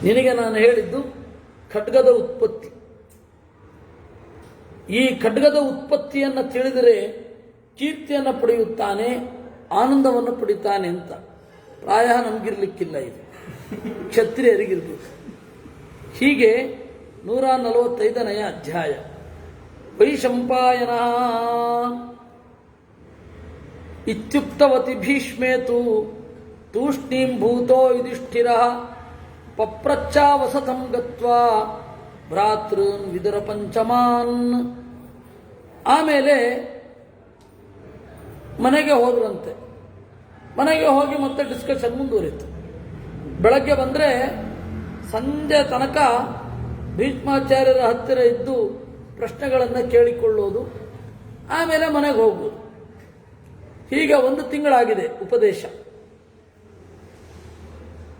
ನಿನಗೆ ನಾನು ಹೇಳಿದ್ದು ಖಡ್ಗದ ಉತ್ಪತ್ತಿ. ಈ ಖಡ್ಗದ ಉತ್ಪತ್ತಿಯನ್ನು ತಿಳಿದರೆ ಕೀರ್ತಿಯನ್ನು ಪಡೆಯುತ್ತಾನೆ, ಆನಂದವನ್ನು ಪಡೆಯುತ್ತಾನೆ ಅಂತ. ಪ್ರಾಯ ನಮಗಿರ್ಲಿಕ್ಕಿಲ್ಲ, ಇದು ಕ್ಷತ್ರಿಯರಿಗಿರ್ಬೇಕು. ಹೀಗೆ 145ನೇ ಅಧ್ಯಾಯ. ವೈಶಂಪಾಯನ ಇತ್ಯುಕ್ತವತಿ ಭೀಷ್ಮೇತು ತೂಷ್ಣೀಂ ಭೂತೋ ಯುಧಿಷ್ಠಿರಃ ಪಪ್ರಚ್ಚಾವಸತಂ ಗತ್ವಾ ಭ್ರಾತೃನ್ ವಿದುರ ಪಂಚಮಾನ್. ಆಮೇಲೆ ಮನೆಗೆ ಹೋದ್ರಂತೆ. ಮನೆಗೆ ಹೋಗಿ ಮತ್ತೆ ಡಿಸ್ಕಷನ್ ಮುಂದುವರಿತು. ಬೆಳಗ್ಗೆ ಬಂದರೆ ಸಂಜೆ ತನಕ ಭೀಷ್ಮಾಚಾರ್ಯರ ಹತ್ತಿರ ಇದ್ದು ಪ್ರಶ್ನೆಗಳನ್ನು ಕೇಳಿಕೊಳ್ಳೋದು, ಆಮೇಲೆ ಮನೆಗೆ ಹೋಗುವುದು. ಹೀಗೆ 1 ತಿಂಗಳಾಗಿದೆ ಉಪದೇಶ.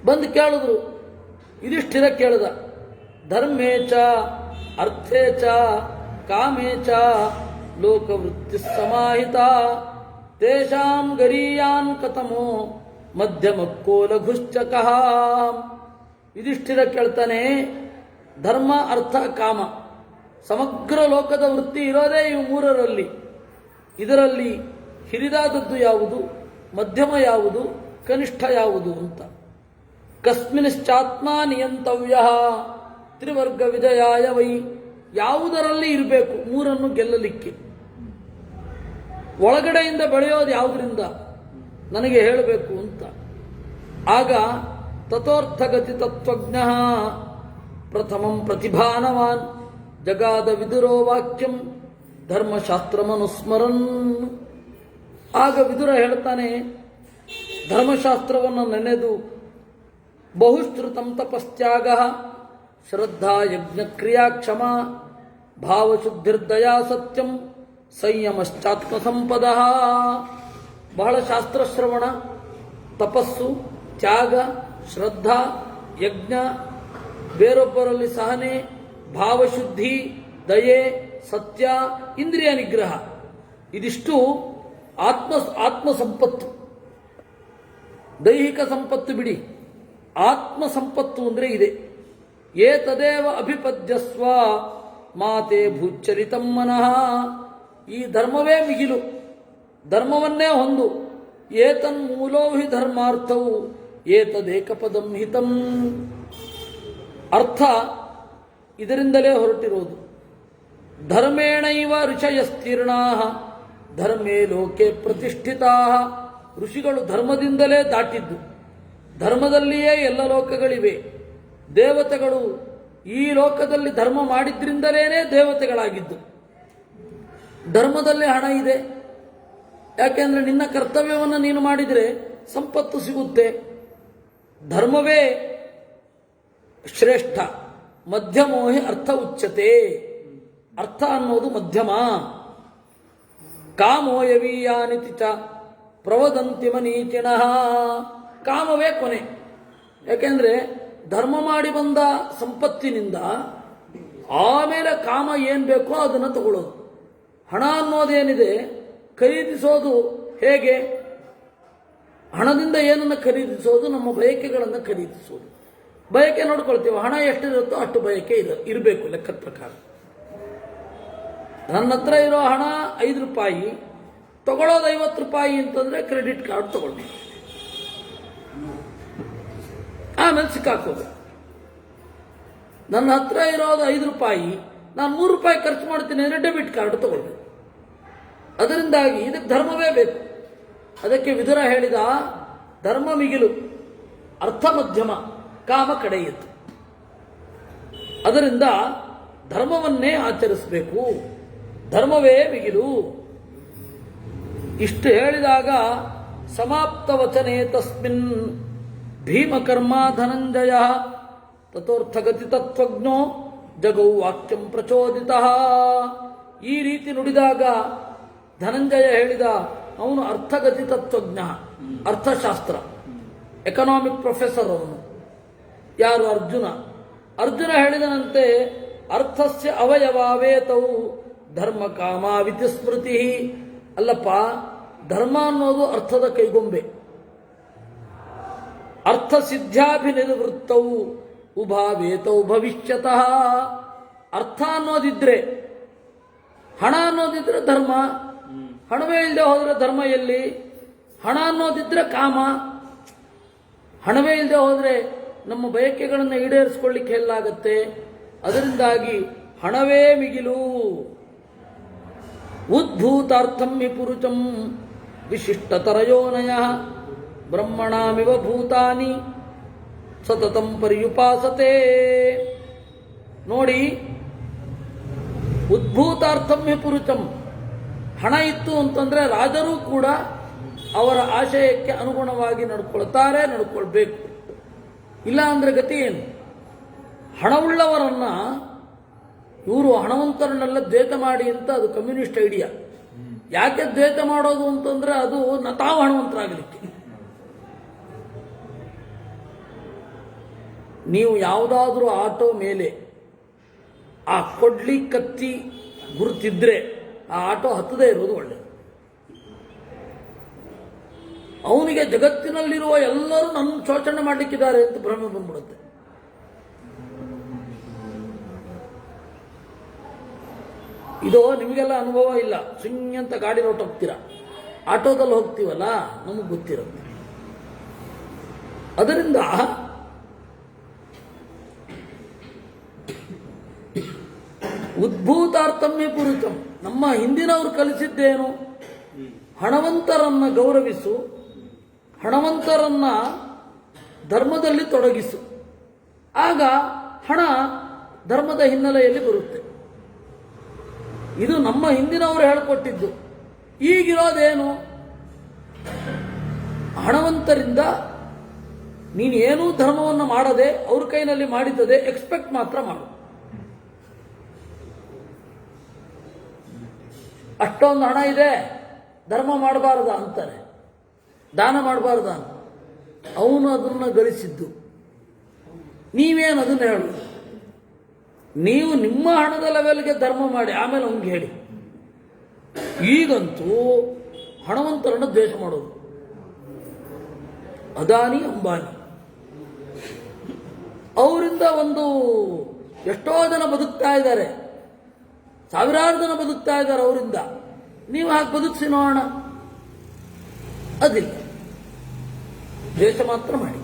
ಬಂದು ಕೇಳಿದ್ರು. ಯುಧಿಷ್ಠಿರ ಕೇಳಿದ, ಧರ್ಮೇಚ ಅರ್ಥೇಚ ಕಾಮೇಚ ಲೋಕವೃತ್ತಿ ಸಮಾಹಿತ ತೇಷಾಂ ಗರೀಯಾನ್ ಕಥಮೋ ಮಧ್ಯಮಕ್ಕೋ ಲಘುಶ್ಚಕಃ. ಯುಧಿಷ್ಠಿರ ಕೇಳ್ತಾನೆ, ಧರ್ಮ ಅರ್ಥ ಕಾಮ ಸಮಗ್ರ ಲೋಕದ ವೃತ್ತಿ ಇರೋದೇ ಈ ಮೂರರಲ್ಲಿ. ಇದರಲ್ಲಿ ಹಿರಿದಾದದ್ದು ಯಾವುದು, ಮಧ್ಯಮ ಯಾವುದು, ಕನಿಷ್ಠ ಯಾವುದು ಅಂತ. ಕಸ್ಮಿನ್ಶ್ಚಾತ್ಮ ನಿಯಂತವ್ಯ ತ್ರಿವರ್ಗ ವಿಜಯಾಯ ವೈ. ಯಾವುದರಲ್ಲಿ ಇರಬೇಕು ಮೂರನ್ನು ಗೆಲ್ಲಲಿಕ್ಕೆ? ಒಳಗಡೆಯಿಂದ ಬೆಳೆಯೋದು ಯಾವುದರಿಂದ ನನಗೆ ಹೇಳಬೇಕು ಅಂತ. ಆಗ ತಥೋರ್ಥಗತಿ ತತ್ವಜ್ಞ ಪ್ರಥಮಂ ಪ್ರತಿಭಾನವಾನ್ ಜಗಾದ ವಿದುರೋ ವಾಕ್ಯಂ ಧರ್ಮಶಾಸ್ತ್ರಮನುಸ್ಮರನ್. ಆಗ ವಿದುರ ಹೇಳ್ತಾನೆ, ಧರ್ಮಶಾಸ್ತ್ರವನ್ನು ನೆನೆದು ಬಹುಶ್ರುತಂ ತಪಶ್ತ್ಯಾಗ ಶ್ರದ್ಧಾ ಯಜ್ಞ ಕ್ರಿಯಾ ಕ್ಷಮ ಭಾವಶುದ್ಧಿರ್ದಯಾ ಸತ್ಯಂ ಸಂಯಮಶ್ಚಾತ್ಮ ಸಂಪದ. ಬಹಳ ಶಾಸ್ತ್ರಶ್ರವಣ, ತಪಸ್ಸು, ತ್ಯಾಗ, ಶ್ರದ್ಧಾ, ಯಜ್ಞ, ಬೇರೊಬ್ಬರಲ್ಲಿ ಸಹನೆ, ಭಾವಶುದ್ಧಿ, ದಯೆ, ಸತ್ಯ, ಇಂದ್ರಿಯ ನಿಗ್ರಹ, ಇದಿಷ್ಟು ಆತ್ಮ ಸಂಪತ್ತು. ದೈಹಿಕ ಸಂಪತ್ತು ಬಿಡಿ, ಆತ್ಮ ಸಂಪತ್ತು ಅಂದರೆ ಇದೆ. ಏತದೇವ ಅಭಿಪದ್ಯಸ್ವ ಮಾತೆ ಭೂಚರಿತಂ ಮನಃ. ಈ ಧರ್ಮವೇ ಮಿಗಿಲು, ಧರ್ಮವನ್ನೇ ಹೊಂದು. ಏತನ್ ಮೂಲೋ ಹಿ ಧರ್ಮಾರ್ಥವು ಏತದೇಕಪದಂ ಹಿತಂ. ಅರ್ಥ ಇದರಿಂದಲೇ ಹೊರಟಿರೋದು. ಧರ್ಮೇಣೈವ ಋಷಯಸ್ತೀರ್ಣಾ ಧರ್ಮೇ ಲೋಕೆ ಪ್ರತಿಷ್ಠಿತಾ. ಋಷಿಗಳು ಧರ್ಮದಿಂದಲೇ ದಾಟಿದ್ದು, ಧರ್ಮದಲ್ಲಿಯೇ ಎಲ್ಲ ಲೋಕಗಳಿವೆ. ದೇವತೆಗಳು ಈ ಲೋಕದಲ್ಲಿ ಧರ್ಮ ಮಾಡಿದ್ರಿಂದಲೇ ದೇವತೆಗಳಾಗಿದ್ದು. ಧರ್ಮದಲ್ಲಿ ಹಣ ಇದೆ, ಯಾಕೆಂದ್ರೆ ನಿನ್ನ ಕರ್ತವ್ಯವನ್ನು ನೀನು ಮಾಡಿದರೆ ಸಂಪತ್ತು ಸಿಗುತ್ತೆ. ಧರ್ಮವೇ ಶ್ರೇಷ್ಠ. ಮಧ್ಯಮೋಹಿ ಅರ್ಥ ಉಚ್ಯತೆ. ಅರ್ಥ ಅನ್ನೋದು ಮಧ್ಯಮ. ಕಾಮೋಯವೀಯಾನಿತಿ ಚ ಪ್ರವದಂತಿ ಮನೀಚಿಣಃ. ಕಾಮವೇ ಕೊನೆ. ಯಾಕೆಂದ್ರೆ ಧರ್ಮ ಮಾಡಿ ಬಂದ ಸಂಪತ್ತಿನಿಂದ ಆಮೇಲೆ ಕಾಮ ಏನು ಬೇಕೋ ಅದನ್ನು ತಗೊಳ್ಳೋದು. ಹಣ ಅನ್ನೋದೇನಿದೆ ಖರೀದಿಸೋದು ಹೇಗೆ? ಹಣದಿಂದ ಏನನ್ನು ಖರೀದಿಸೋದು? ನಮ್ಮ ಬಯಕೆಗಳನ್ನು ಖರೀದಿಸೋದು. ಬಯಕೆ ನೋಡ್ಕೊಳ್ತೀವಿ, ಹಣ ಎಷ್ಟಿರುತ್ತೋ ಅಷ್ಟು ಬಯಕೆ ಇರಬೇಕು ಲೆಕ್ಕದ ಪ್ರಕಾರ. ನನ್ನ ಹತ್ರ ಇರೋ ಹಣ 5 ರೂಪಾಯಿ, ತಗೊಳ್ಳೋದು 50 ರೂಪಾಯಿ ಅಂತಂದ್ರೆ ಕ್ರೆಡಿಟ್ ಕಾರ್ಡ್ ತಗೊಳ್ಬೇಕು, ಆಮೇಲೆ ಸಿಕ್ಕಾಕೋದು. ನನ್ನ ಹತ್ರ ಇರೋದು 5 ರೂಪಾಯಿ, ನಾನು 3 ರೂಪಾಯಿ ಖರ್ಚು ಮಾಡ್ತೀನಿ ಅಂದರೆ ಡೆಬಿಟ್ ಕಾರ್ಡ್ ತಗೊಳ್ಬೇಕು. ಅದರಿಂದಾಗಿ ಇದಕ್ಕೆ ಧರ್ಮವೇ ಬೇಕು. ಅದಕ್ಕೆ ವಿದುರ ಹೇಳಿದ, ಧರ್ಮ ಮಿಗಿಲು, ಅರ್ಥ ಮಧ್ಯಮ, ಕಾಮ ಕಡೆಯಿತು. ಅದರಿಂದ ಧರ್ಮವನ್ನೇ ಆಚರಿಸಬೇಕು, ಧರ್ಮವೇ ಮಿಗಿಲು. ಇಷ್ಟು ಹೇಳಿದಾಗ ಸಮಾಪ್ತ ವಚನೆ ತಸ್ಮಿನ್ ಭೀಮಕರ್ಮ ಧನಂಜಯ ತಥೋರ್ಥಗತಿ ತತ್ವಜ್ಞೋ ಜಗೌ ವಾಕ್ಯಂ ಪ್ರಚೋದಿತ. ಈ ರೀತಿ ನುಡಿದಾಗ ಧನಂಜಯ ಹೇಳಿದ, ಅವನು ಅರ್ಥಗತಿ ತತ್ವಜ್ಞ, ಅರ್ಥಶಾಸ್ತ್ರ ಎಕನಾಮಿಕ್ ಪ್ರೊಫೆಸರ್ ಅವನು. ಯಾರು? ಅರ್ಜುನ. ಅರ್ಜುನ ಹೇಳಿದನಂತೆ, ಅರ್ಥಸ್ಯ ಅವಯವಾವೇತವು ಧರ್ಮ ಕಾಮಾವಿತಿ ಸ್ಮೃತಿ. ಅಲ್ಲಪ್ಪ, ಧರ್ಮ ಅನ್ನೋದು ಅರ್ಥದ ಕೈಗೊಂಬೆ. ಅರ್ಥ ಸಿದ್ಧ್ಯಾಭಿನಿವೃತ್ತವು ಉಭಾವೇತೌ ಭವಿಷ್ಯತಃ. ಅರ್ಥ ಅನ್ನೋದಿದ್ರೆ, ಹಣ ಅನ್ನೋದಿದ್ರೆ ಧರ್ಮ, ಹಣವೇ ಇಲ್ಲದೆ ಹೋದ್ರೆ ಧರ್ಮ ಎಲ್ಲಿ? ಹಣ ಅನ್ನೋದಿದ್ರೆ ಕಾಮ, ಹಣವೇ ಇಲ್ಲದೆ ಹೋದ್ರೆ ನಮ್ಮ ಬಯಕೆಗಳನ್ನು ಈಡೇರಿಸಿಕೊಳ್ಳಿಕ್ಕೆ ಎಲ್ಲಾಗತ್ತೆ. ಅದರಿಂದಾಗಿ ಹಣವೇ ಮಿಗಿಲು. ಉದ್ಭೂತಾರ್ಥಂ ಹಿ ಪುರುಷಂ ವಿಶಿಷ್ಟತರಯೋನಯ ಬ್ರಹ್ಮಣಾಮಿವ ಭೂತಾನಿ ಸತತಂ ಪರ್ಯುಪಾಸತೆ. ನೋಡಿ, ಉದ್ಭೂತಾರ್ಥಂ ಹಿ ಪುರುಷಂ. ಹಣ ಇತ್ತು ಅಂತಂದ್ರೆ ರಾಜರು ಕೂಡ ಅವರ ಆಶಯಕ್ಕೆ ಅನುಗುಣವಾಗಿ ನಡ್ಕೊಳ್ತಾರೆ, ನಡ್ಕೊಳ್ಬೇಕು. ಇಲ್ಲ ಅಂದ್ರೆ ಗತಿ ಏನು? ಹಣವುಳ್ಳವರನ್ನ ಇವರು ಹಣವಂತರನ್ನೆಲ್ಲ ದ್ವೇಷ ಮಾಡಿ ಅಂತ ಅದು ಕಮ್ಯುನಿಸ್ಟ್ ಐಡಿಯಾ. ಯಾಕೆ ದ್ವೇಷ ಮಾಡೋದು ಅಂತಂದ್ರೆ ಅದು ತಾವು ಹಣವಂತರಾಗಲಿಕ್ಕೆ. ನೀವು ಯಾವುದಾದ್ರೂ ಆಟೋ ಮೇಲೆ ಆ ಕೊಡ್ಲಿ ಕತ್ತಿ ಗುರುತಿದ್ರೆ ಆ ಆಟೋ ಹತ್ತದೇ ಇರೋದು ಒಳ್ಳೆಯದು. ಅವನಿಗೆ ಜಗತ್ತಿನಲ್ಲಿರುವ ಎಲ್ಲರೂ ನನ್ನ ಶೋಷಣೆ ಮಾಡಲಿಕ್ಕಿದ್ದಾರೆ ಅಂತ ಭ್ರಮೆ ಬಂದ್ಬಿಡುತ್ತೆ. ಇದು ನಿಮಗೆಲ್ಲ ಅನುಭವ ಇಲ್ಲ. ಸಿಂಗ್ ಅಂತ ಗಾಡಿ ರೋಟ್ ಹೋಗ್ತೀರಾ, ಆಟೋದಲ್ಲಿ ಹೋಗ್ತೀವಲ್ಲ, ನಮಗೆ ಗೊತ್ತಿರುತ್ತೆ. ಅದರಿಂದ ಉದ್ಭೂತಾರ್ಥಮ್ಯ ಪುರುಷಂ, ನಮ್ಮ ಹಿಂದಿನವರು ಕಲಿಸಿದ್ದೇನು? ಹಣವಂತರನ್ನ ಗೌರವಿಸು, ಹಣವಂತರನ್ನ ಧರ್ಮದಲ್ಲಿ ತೊಡಗಿಸು, ಆಗ ಹಣ ಧರ್ಮದ ಹಿನ್ನೆಲೆಯಲ್ಲಿ ಬರುತ್ತೆ. ಇದು ನಮ್ಮ ಹಿಂದಿನವರು ಹೇಳಿಕೊಟ್ಟಿದ್ದು. ಈಗಿರೋದೇನು? ಹಣವಂತರಿಂದ ನೀನೇನೂ ಧರ್ಮವನ್ನು ಮಾಡದೆ ಅವ್ರ ಕೈನಲ್ಲಿ ಮಾಡಿದ್ದದೆ ಎಕ್ಸ್ಪೆಕ್ಟ್ ಮಾತ್ರ ಮಾಡು. ಅಷ್ಟೊಂದು ಹಣ ಇದೆ, ಧರ್ಮ ಮಾಡಬಾರ್ದ ಅಂತಾನೆ, ದಾನ ಮಾಡಬಾರ್ದ ಅಂತ. ಅವನು ಅದನ್ನು ಗಳಿಸಿದ್ದು, ನೀವೇನು ಅದನ್ನು ಹೇಳುದು? ನೀವು ನಿಮ್ಮ ಹಣದ ಲೆವೆಲ್ಗೆ ಧರ್ಮ ಮಾಡಿ ಆಮೇಲೆ ಅವನಿಗೆ ಹೇಳಿ. ಈಗಂತೂ ಹಣವಂತರನ್ನು ದ್ವೇಷ ಮಾಡೋದು. ಅದಾನಿ ಅಂಬಾನಿ ಅವರಿಂದ ಎಷ್ಟೋ ಜನ ಬದುಕ್ತಾ ಇದ್ದಾರೆ, ಸಾವಿರಾರು ಜನ ಬದುಕ್ತಾ ಇದ್ದಾರೆ ಅವರಿಂದ. ನೀವು ಹಾಗೆ ಬದುಕಿಸಿ ನೋಡೋಣ, ಅದಿಲ್ಲ. ದ್ವೇಷ ಮಾತ್ರ ಮಾಡಿ.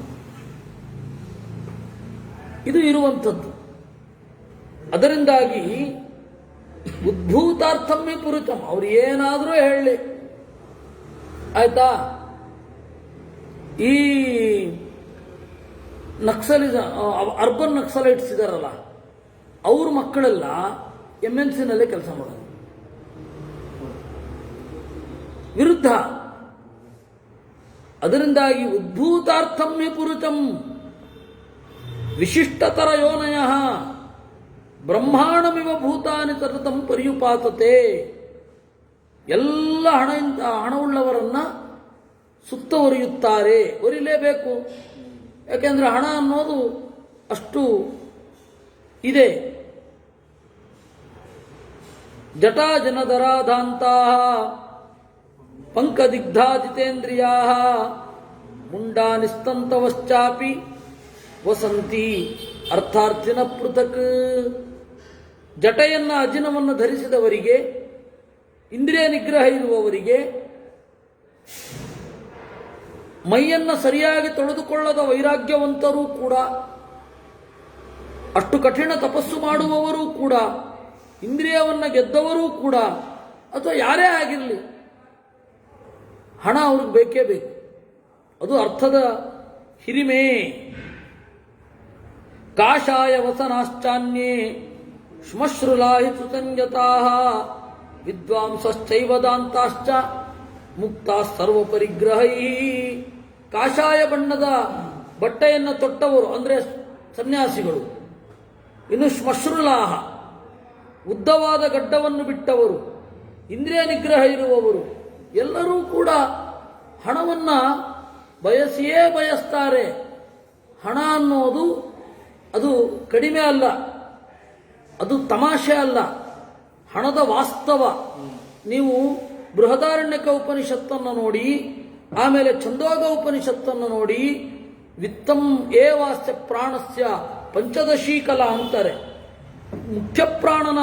ಇದು ಇರುವಂಥದ್ದು. ಅದರಿಂದಾಗಿ ಉದ್ಭೂತಾರ್ಥಮ್ಯ ಪುರುಷಂ, ಅವ್ರು ಏನಾದರೂ ಹೇಳಲಿ, ಆಯ್ತಾ? ಈ ಅರ್ಬನ್ ನಕ್ಸಲೈಟ್ಸ್ ಇದಾರಲ್ಲ, ಅವ್ರ ಮಕ್ಕಳೆಲ್ಲ MNC ನಲ್ಲೇ ಕೆಲಸ ಮಾಡೋದು, ವಿರುದ್ಧ. ಅದರಿಂದಾಗಿ ಉದ್ಭೂತಾರ್ಥಮ್ಯ ಪುರುಷಂ ವಿಶಿಷ್ಟತರ ಯೋನಯ ಬ್ರಹ್ಮಾಂಡಮಿವ ಭೂತಾನಿ ಸತತಂ ಪರ್ಯುಪಾತತೆ. ಎಲ್ಲ ಹಣವುಳ್ಳವರನ್ನ ಸುತ್ತುವರಿಯುತ್ತಾರೆ, ಒರಿಲೇಬೇಕು. ಯಾಕೆಂದ್ರೆ ಹಣ ಅನ್ನೋದು ಅಷ್ಟು ಇದೆ. ಜಟಾ ಜನಧರಾಧಾಂತಾ ಪಂಕದಿಗ್ಧಾ ಜಿತೇಂದ್ರಿಯಾ ಮುಂಡಾ ನಿಸ್ತಂತವಶ್ಚಾಪಿ ವಸಂತಿ ಅರ್ಥಾರ್ಥಿನ ಪೃಥಕ್. ಜಟೆಯನ್ನ ಅಜಿನವನ್ನು ಧರಿಸಿದವರಿಗೆ, ಇಂದ್ರಿಯ ನಿಗ್ರಹ ಇರುವವರಿಗೆ, ಮೈಯನ್ನ ಸರಿಯಾಗಿ ತೊಳೆದುಕೊಳ್ಳದ ವೈರಾಗ್ಯವಂತರೂ ಕೂಡ, ಅಷ್ಟು ಕಠಿಣ ತಪಸ್ಸು ಮಾಡುವವರೂ ಕೂಡ, ಇಂದ್ರಿಯವನ್ನ ಗೆದ್ದವರೂ ಕೂಡ, ಅಥವಾ ಯಾರೇ ಆಗಿರಲಿ, ಹಣ ಅವ್ರಿಗೆ ಬೇಕೇ ಬೇಕು. ಅದು ಅರ್ಥದ ಹಿರಿಮೆ. ಕಾಷಾಯ ವಸನಾಶ್ಚಾನ್ಯೇ ಶ್ಮಶ್ರುಲಾಹಿ ಸುಸಂಜತಾಃ ವಿದ್ವಾಂಸಶ್ಚೈವ ದಾಂತಾಶ್ಚ ಮುಕ್ತ ಸರ್ವ ಪರಿಗ್ರಹೈ. ಕಾಷಾಯ ಬಣ್ಣದ ಬಟ್ಟೆಯನ್ನು ತೊಟ್ಟವರು ಅಂದ್ರೆ ಸನ್ಯಾಸಿಗಳು, ಇನ್ನು ಶ್ಮಶ್ರುಲಾಹ ಉದ್ದವಾದ ಗಡ್ಡವನ್ನು ಬಿಟ್ಟವರು, ಇಂದ್ರಿಯ ನಿಗ್ರಹ ಇರುವವರು ಎಲ್ಲರೂ ಕೂಡ ಹಣವನ್ನ ಬಯಸಿಯೇ ಬಯಸ್ತಾರೆ. ಹಣ ಅನ್ನೋದು ಅದು ಕಡಿಮೆ ಅಲ್ಲ, ಅದು ತಮಾಷೆ ಅಲ್ಲ, ಹಣದ ವಾಸ್ತವ. ನೀವು ಬೃಹದಾರಣ್ಯಕ ಉಪನಿಷತ್ತನ್ನು ನೋಡಿ, ಆಮೇಲೆ ಛಂದೋಗ ಉಪನಿಷತ್ತನ್ನು ನೋಡಿ, ವಿತ್ತಂ ಏವಾಸ್ಯ ಪ್ರಾಣಸ್ಯ ಪಂಚದಶೀ ಕಲಾ ಅಂತಾರೆ. ಮುಖ್ಯ ಪ್ರಾಣನ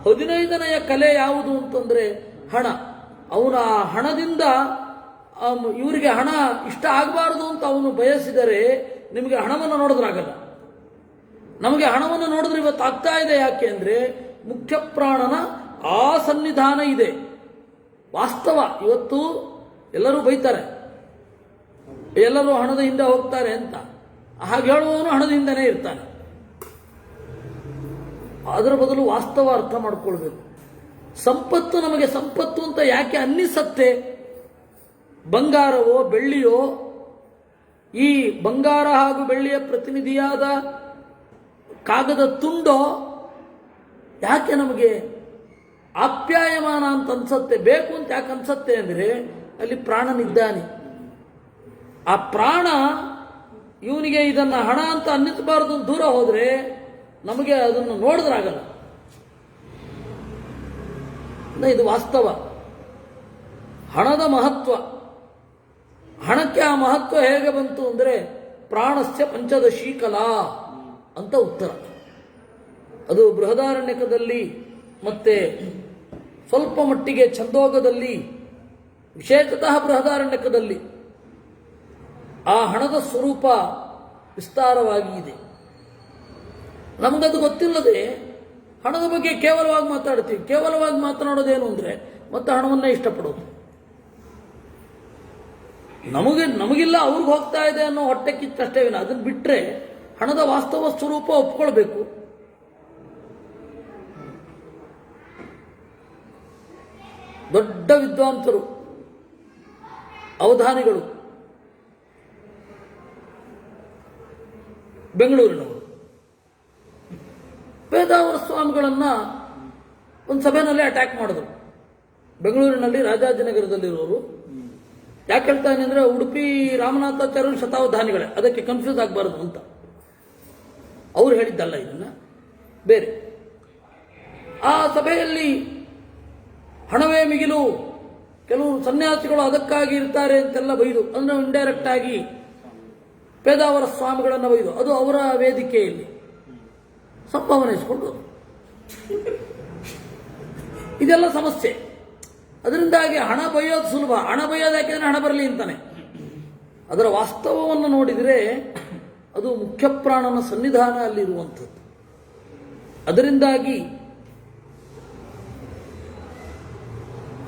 15ನೆಯ ಕಲೆ ಯಾವುದು ಅಂತಂದ್ರೆ ಹಣ. ಅವನ ಹಣದಿಂದ ಇವರಿಗೆ ಹಣ ಇಷ್ಟ ಆಗಬಾರದು ಅಂತ ಅವನು ಬಯಸಿದರೆ ನಿಮಗೆ ಹಣವನ್ನು ನೋಡಿದ್ರಾಗಲ್ಲ. ನಮಗೆ ಹಣವನ್ನು ನೋಡಿದ್ರೆ ಇವತ್ತು ಆಗ್ತಾ ಇದೆ. ಯಾಕೆ ಅಂದ್ರೆ ಮುಖ್ಯ ಪ್ರಾಣನ ಆ ಸನ್ನಿಧಾನ ಇದೆ. ವಾಸ್ತವ. ಇವತ್ತು ಎಲ್ಲರೂ ಬೈತಾರೆ, ಎಲ್ಲರೂ ಹಣದ ಹಿಂದೆ ಹೋಗ್ತಾರೆ ಅಂತ. ಹಾಗೆ ಹೇಳುವವನು ಹಣದ ಹಿಂದೆನೇ ಇರ್ತಾನೆ. ಅದರ ಬದಲು ವಾಸ್ತವ ಅರ್ಥ ಮಾಡ್ಕೊಳ್ಬೇಕು. ಸಂಪತ್ತು ನಮಗೆ ಸಂಪತ್ತು ಅಂತ ಯಾಕೆ ಅನ್ನಿಸತ್ತೆ? ಬಂಗಾರವೋ ಬೆಳ್ಳಿಯೋ, ಈ ಬಂಗಾರ ಹಾಗೂ ಬೆಳ್ಳಿಯ ಪ್ರತಿನಿಧಿಯಾದ ಕಾಗದ ತುಂಡೋ ಯಾಕೆ ನಮಗೆ ಆಪ್ಯಾಯಮಾನ ಅಂತ ಅನ್ಸತ್ತೆ? ಬೇಕು ಅಂತ ಯಾಕೆ ಅನ್ಸತ್ತೆ ಅಂದ್ರೆ ಅಲ್ಲಿ ಪ್ರಾಣನಿದ್ದಾನೆ. ಆ ಪ್ರಾಣ ಇವನಿಗೆ ಇದನ್ನ ಹಣ ಅಂತ ಅನ್ನಿಸಬಾರದು, ದೂರ ಹೋದ್ರೆ ನಮಗೆ ಅದನ್ನು ನೋಡಿದ್ರಾಗಲ್ಲ. ಇದು ವಾಸ್ತವ. ಹಣದ ಮಹತ್ವ ಹಣಕ್ಕೆ ಆ ಮಹತ್ವ ಹೇಗೆ ಬಂತು ಅಂದರೆ ಪ್ರಾಣಸ್ಯ ಪಂಚದಶಿ ಕಲಾ ಅಂತ ಉತ್ತರ. ಅದು ಬೃಹದಾರಣ್ಯಕದಲ್ಲಿ ಮತ್ತೆ ಸ್ವಲ್ಪ ಮಟ್ಟಿಗೆ ಛಂದೋಗದಲ್ಲಿ, ವಿಶೇಷತಃ ಬೃಹದಾರಣ್ಯಕದಲ್ಲಿ ಆ ಹಣದ ಸ್ವರೂಪ ವಿಸ್ತಾರವಾಗಿ ಇದೆ. ನಮಗದು ಗೊತ್ತಿಲ್ಲದೆ ಹಣದ ಬಗ್ಗೆ ಕೇವಲವಾಗಿ ಮಾತಾಡ್ತೀವಿ. ಕೇವಲವಾಗಿ ಮಾತನಾಡೋದೇನು ಅಂದರೆ ಮತ್ತೆ ಹಣವನ್ನೇ ಇಷ್ಟಪಡೋದು. ನಮಗಿಲ್ಲ ಅವ್ರಿಗೆ ಹೋಗ್ತಾ ಇದೆ ಅನ್ನೋ ಹೊಟ್ಟೆ ಕಿಚ್ಚಷ್ಟೇ ವಿನ ಅದನ್ನು ಬಿಟ್ಟರೆ ಹಣದ ವಾಸ್ತವ ಸ್ವರೂಪ ಒಪ್ಕೊಳ್ಬೇಕು. ದೊಡ್ಡ ವಿದ್ವಾಂಸರು, ಅವಧಾನಿಗಳು, ಬೆಂಗಳೂರಿನವರು ಪೇಜಾವರ ಸ್ವಾಮಿಗಳನ್ನ ಒಂದು ಸಭೆಯಲ್ಲಿ ಅಟ್ಯಾಕ್ ಮಾಡಿದ್ರು. ಬೆಂಗಳೂರಿನಲ್ಲಿ ರಾಜಾಜಿನಗರದಲ್ಲಿರೋರು. ಯಾಕೆ ಹೇಳ್ತಾನೆ ಅಂದರೆ ಉಡುಪಿ ರಾಮನಾಥಾಚಾರ್ಯರು ಶತಾವಧಾನಿಗಳೇ, ಅದಕ್ಕೆ ಕನ್ಫ್ಯೂಸ್ ಆಗಬಾರದು ಅಂತ ಅವ್ರು ಹೇಳಿದ್ದಲ್ಲ, ಇದನ್ನ ಬೇರೆ. ಆ ಸಭೆಯಲ್ಲಿ ಹಣವೇ ಮಿಗಿಲು, ಕೆಲವು ಸನ್ಯಾಸಿಗಳು ಅದಕ್ಕಾಗಿ ಇರ್ತಾರೆ ಅಂತೆಲ್ಲ ಬೈದು, ಅಂದ್ರೆ ಇಂಡೈರೆಕ್ಟ್ ಆಗಿ ಪೇದಾವರ ಸ್ವಾಮಿಗಳನ್ನು ಬೈದು, ಅದು ಅವರ ವೇದಿಕೆಯಲ್ಲಿ ಸಂಭಾವನೆ ಇಸ್ಕೊಂಡು ಇದೆಲ್ಲ ಸಮಸ್ಯೆ. ಅದರಿಂದಾಗಿ ಹಣ ಬೈಯೋದು ಸುಲಭ. ಹಣ ಬೈಯೋದು ಯಾಕೆಂದ್ರೆ ಹಣ ಬರಲಿ ಅಂತಾನೆ. ಅದರ ವಾಸ್ತವವನ್ನು ನೋಡಿದರೆ ಅದು ಮುಖ್ಯ ಪ್ರಾಣನ ಸನ್ನಿಧಾನ ಅಲ್ಲಿರುವಂಥದ್ದು. ಅದರಿಂದಾಗಿ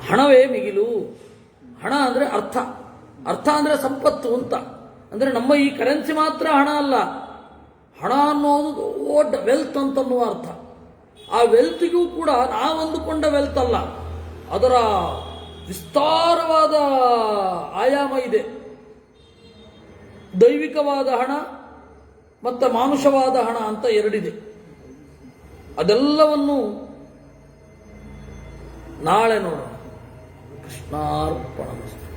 ಹಣವೇ ಮಿಗಿಲು. ಹಣ ಅಂದರೆ ಅರ್ಥ, ಅರ್ಥ ಅಂದರೆ ಸಂಪತ್ತು ಅಂತ. ಅಂದರೆ ನಮ್ಮ ಈ ಕರೆನ್ಸಿ ಮಾತ್ರ ಹಣ ಅಲ್ಲ, ಹಣ ಅನ್ನೋದು ದೊಡ್ಡ ವೆಲ್ತ್ ಅಂತನ್ನುವ ಅರ್ಥ. ಆ ವೆಲ್ತ್ಗೂ ಕೂಡ ನಾವು ಅಂದುಕೊಂಡ ವೆಲ್ತ್ ಅಲ್ಲ, ಅದರ ವಿಸ್ತಾರವಾದ ಆಯಾಮ ಇದೆ. ದೈವಿಕವಾದ ಹಣ ಮತ್ತು ಮಾನುಷವಾದ ಹಣ ಅಂತ ಎರಡಿದೆ. ಅದೆಲ್ಲವನ್ನು ನಾಳೆ ನೋಡೋಣ. ಕೃಷ್ಣಾರ್ಪಣಮಸ್ತು.